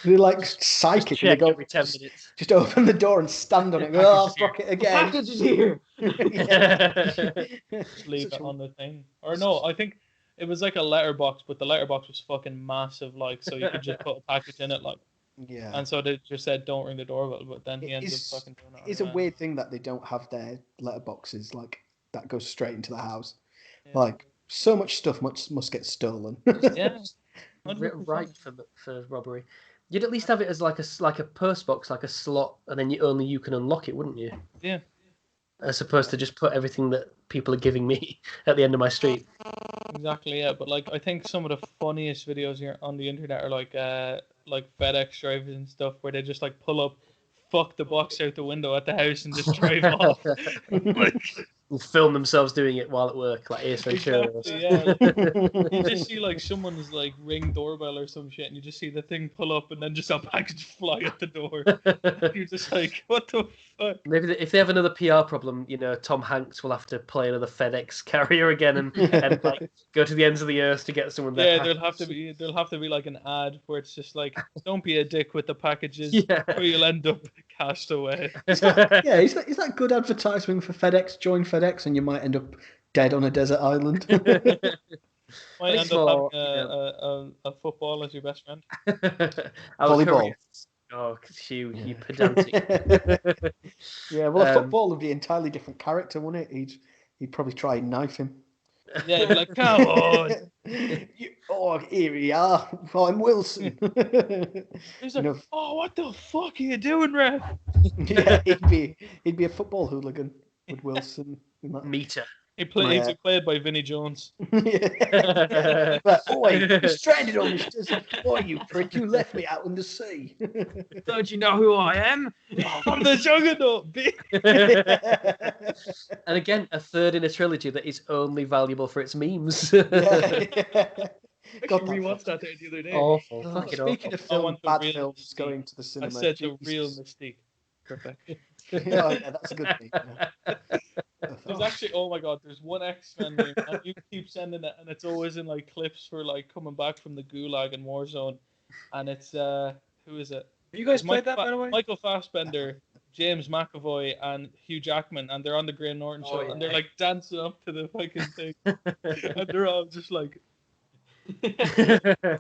They're like psychic. Check they go every 10 minutes. Just open the door and stand on it. And go, oh, fuck it again. The package is here. Just leave it on the thing. Or no, I think it was like a letterbox, but the letterbox was fucking massive, like, so you could just put a package in it, like. Yeah. And so they just said, don't ring the doorbell, but then he ended up fucking doing it. It's a weird thing that they don't have their letterboxes, like, that goes straight into the house. Yeah. Like, so much stuff must get stolen. Yeah. Right for robbery. You'd at least have it as like a purse box, like a slot, and then you can unlock it, wouldn't you? Yeah. As opposed to just put everything that people are giving me at the end of my street. Exactly, yeah. But like, I think some of the funniest videos here on the internet are like FedEx drivers and stuff, where they just like pull up, fuck the box out the window at the house, and just drive off. Like, and film themselves doing it while at work, like Ace Ventura. Exactly, yeah. Like, you just see like someone's like ring doorbell or some shit, and you just see the thing pull up, and then just a package fly at the door. You're just like, what the fuck? Maybe if they have another PR problem, you know, Tom Hanks will have to play another FedEx carrier again and like go to the ends of the earth to get someone there. Yeah, there'll have to be like an ad where it's just like, don't be a dick with the packages, or you'll end up cast away. Is that good advertising for FedEx? Join FedEx, and you might end up dead on a desert island. Might end up having a football as your best friend. Volleyball. Oh, Hugh, you pedantic. Yeah, well, a football would be an entirely different character, wouldn't it? He'd probably try and knife him. Yeah, he'd be like, come on. Here we are. I'm Wilson. He's like, oh, what the fuck are you doing, ref? Yeah, he'd be a football hooligan with Wilson. Meter. He's played by Vinnie Jones. But, you're stranded on this desert. You prick, you left me out in the sea. Don't you know who I am? I'm the juggernaut, bitch. And again, a third in a trilogy that is only valuable for its memes. God, rewatched that the other day. Awful. Speaking of bad films going to the cinema. I said the real Mystique. Perfect. Yeah, that's a good thing. Yeah. There's actually, oh my god, there's one X-Men meme, and you keep sending it, and it's always in like clips for like coming back from the Gulag and Warzone, and it's who is it? Have you guys played that, by the way? Michael Fassbender, James McAvoy, and Hugh Jackman, and they're on the Graham Norton show, and they're like dancing up to the fucking thing, and they're all just like,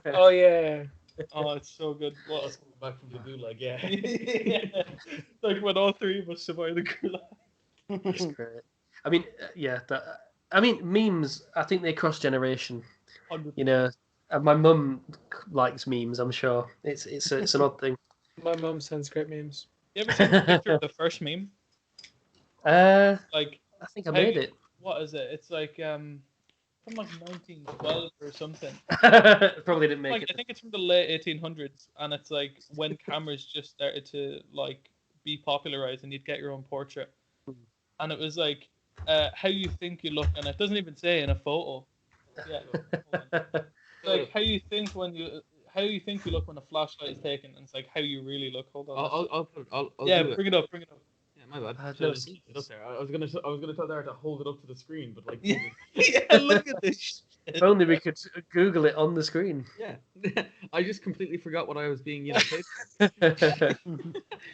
oh yeah. Oh, it's so good. Well, Let's come back from the Gulag, yeah. Yeah. Like when all three of us survive the Gulag. It's great. I mean, memes, I think they cross generation. 100%. You know, and my mum likes memes, I'm sure. It's an odd thing. My mum sends great memes. You ever seen the picture of the first meme? Like, I think I made it. What is it? It's like from like 1912 or something. Probably didn't make like, it. I think it's from the late 1800s, and it's like when cameras just started to like be popularized, and you'd get your own portrait. And it was like how you think you look, and it doesn't even say in a photo. Yeah, like how you think you look when a flashlight is taken, and it's like how you really look. Hold on. I'll yeah, do bring it up. Yeah, my bad. I've never seen it up there. I was gonna tell Dara to hold it up to the screen, but like. Yeah, look at this shit. If only we could Google it on the screen. Yeah, I just completely forgot what I was being paid.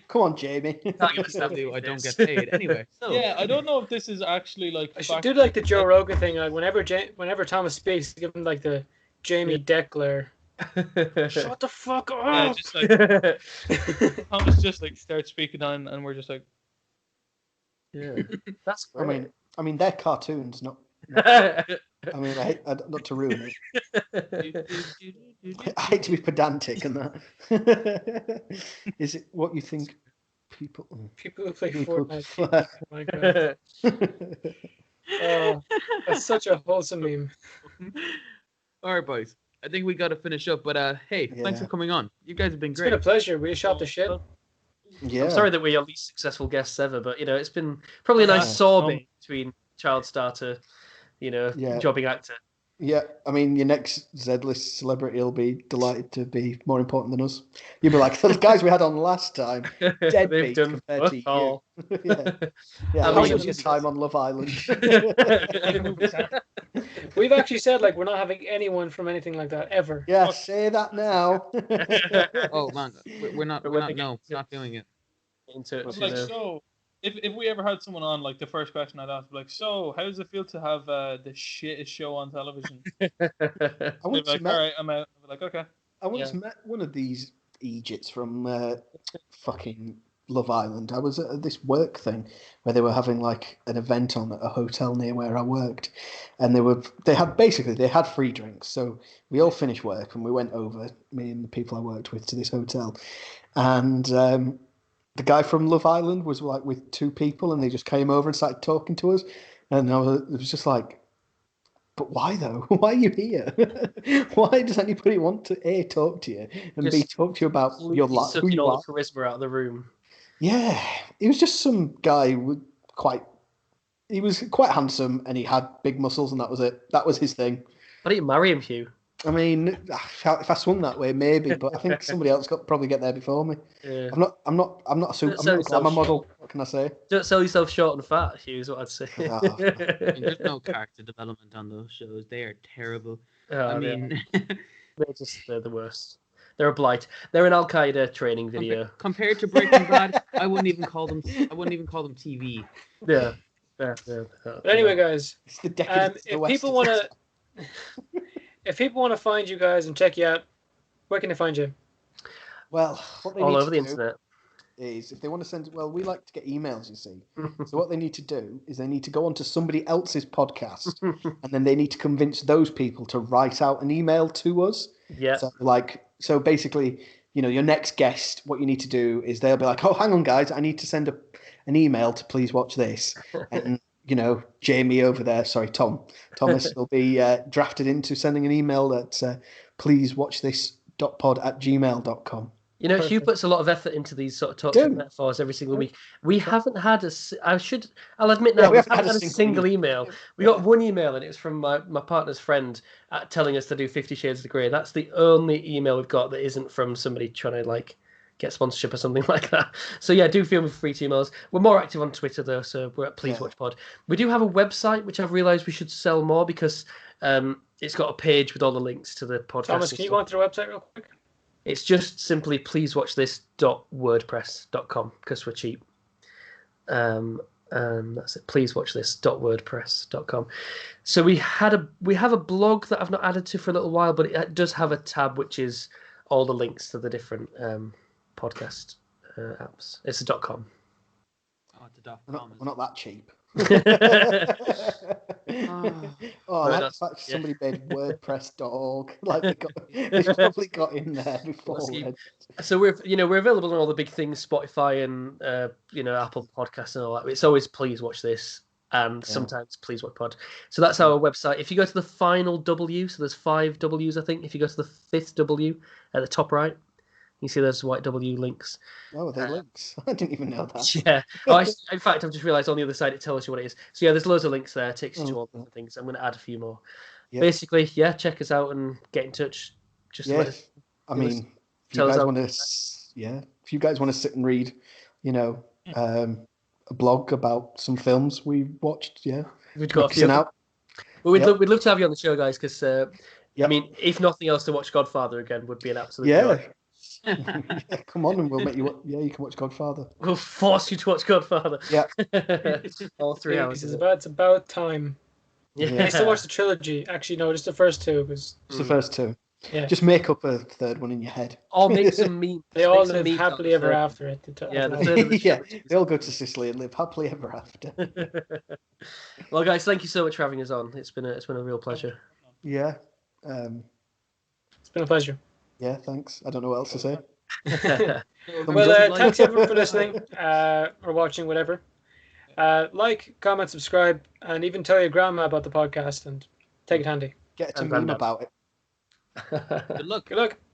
Come on, Jamie. I don't get paid anyway. So. Yeah, I don't know if this is actually like. I should do like the Joe Rogan thing. Like whenever Thomas speaks, give him like the Jamie Deckler. Shut the fuck up. Yeah, just like Thomas just like starts speaking on, and we're just like. Yeah, that's great. I mean, they're cartoons, not. I mean, not to ruin it. I hate to be pedantic and that. Is it what you think people who play Fortnite? Oh my god. Oh, that's such a wholesome meme. All right, boys. I think we got to finish up, but hey, thanks for coming on. You guys have been great. It's been a pleasure. We shot the shit. Yeah. I'm sorry that we're your least successful guests ever, but it's been probably a nice sorbet between child star to, jobbing actor. Yeah, I mean, your next Z-list celebrity will be delighted to be more important than us. You'll be like, those guys we had on last time, deadbeat compared to you. Yeah, how was your time on Love Island? We've actually said, like, we're not having anyone from anything like that, ever. Yeah, say that now. Oh, man, we're not doing it. So, if we ever had someone on, like, the first question I'd ask, like, so, how does it feel to have the shittest show on television? I once like, all right, I'm out. I'd be like, okay. I once met one of these Egypts from fucking Love Island. I was at this work thing where they were having like an event on at a hotel near where I worked, and they had free drinks. So we all finished work and we went over, me and the people I worked with, to this hotel, and the guy from Love Island was like with two people, and they just came over and started talking to us, and it was just like, but why though? Why are you here? Why does anybody want to A, talk to you, and just B, talk to you about your life, who you are? The charisma out of the room. Yeah, he was just some guy with he was quite handsome, and he had big muscles, and that was it. That was his thing. Why don't you marry him, Hugh? I mean, if I swung that way, maybe, but I think somebody else probably get there before me. Yeah. I'm not a glamour model. What can I say? Don't sell yourself short and fat, Hugh, is what I'd say. I mean, there's no character development on those shows. They are terrible. Oh, they're the worst. They're a blight. They're an Al Qaeda training video. Compared to Breaking Bad, I wouldn't even call them TV. Yeah. But anyway, guys, It's the decadence of the if West. people want to, if people want to find you guys and check you out, where can they find you? Well, what they all need over to the do internet. is if they want to send, well, we like to get emails, you see. So what they need to do is they need to go onto somebody else's podcast, and then they need to convince those people to write out an email to us. Yeah. So basically, your next guest, what you need to do is they'll be like, oh, hang on, guys, I need to send an email to please watch this. And, Jamie over there, sorry, Thomas will be drafted into sending an email at pleasewatchthis.pod@gmail.com. Hugh puts a lot of effort into these sort of talks with metaphors every single week. We haven't had I'll admit now, we haven't had a single email. We got one email, and it was from my partner's friend telling us to do 50 Shades of Grey. That's the only email we've got that isn't from somebody trying to get sponsorship or something like that. So yeah, do feel free to email us. We're more active on Twitter though, so we're at Please Watch Pod. We do have a website, which I've realised we should sell more because it's got a page with all the links to the podcast. Thomas, can you go onto the website real quick? It's just simply pleasewatchthis.wordpress.com because we're cheap. That's it. Pleasewatchthis.wordpress.com. So we have a blog that I've not added to for a little while, but it does have a tab which is all the links to the different podcast apps. It's a .com. Oh, it's a We're not that cheap. That's fact somebody made WordPress.org. They probably got in there before. So we're available on all the big things, Spotify and Apple Podcasts and all that. It's always Please Watch This, and sometimes Please Watch Pod. So that's our website. If you go to the final W, so there's 5 W's I think. If you go to the 5th W at the top right, you see those white W links. Oh, they're links. I didn't even know that. Yeah. In fact, I've just realised on the other side it tells you what it is. So yeah, there's loads of links there. It takes you to all the things. I'm going to add a few more. Yep. Basically, check us out and get in touch. Just if you guys want to sit and read, a blog about some films we watched, we've got a few. Out. Well, we'd love to have you on the show, guys, because I mean, if nothing else, to watch Godfather again would be an absolute joy. Come on, and we'll make you. You can watch Godfather. We'll force you to watch Godfather. Yeah, all 3 hours. It's about time. Yeah. I used to watch the trilogy. Actually, no, just the first 2. Just the first 2. Yeah. Just make up a third one in your head. Or make some memes. They all live happily ever after it. They all go to Sicily and live happily ever after. Well, guys, thank you so much for having us on. It's been a real pleasure. Yeah. It's been a pleasure. Yeah, thanks. I don't know what else to say. Well, thanks everyone for listening or watching, whatever. Comment, subscribe, and even tell your grandma about the podcast and take it handy. Get to meme about it. Good luck. Good luck.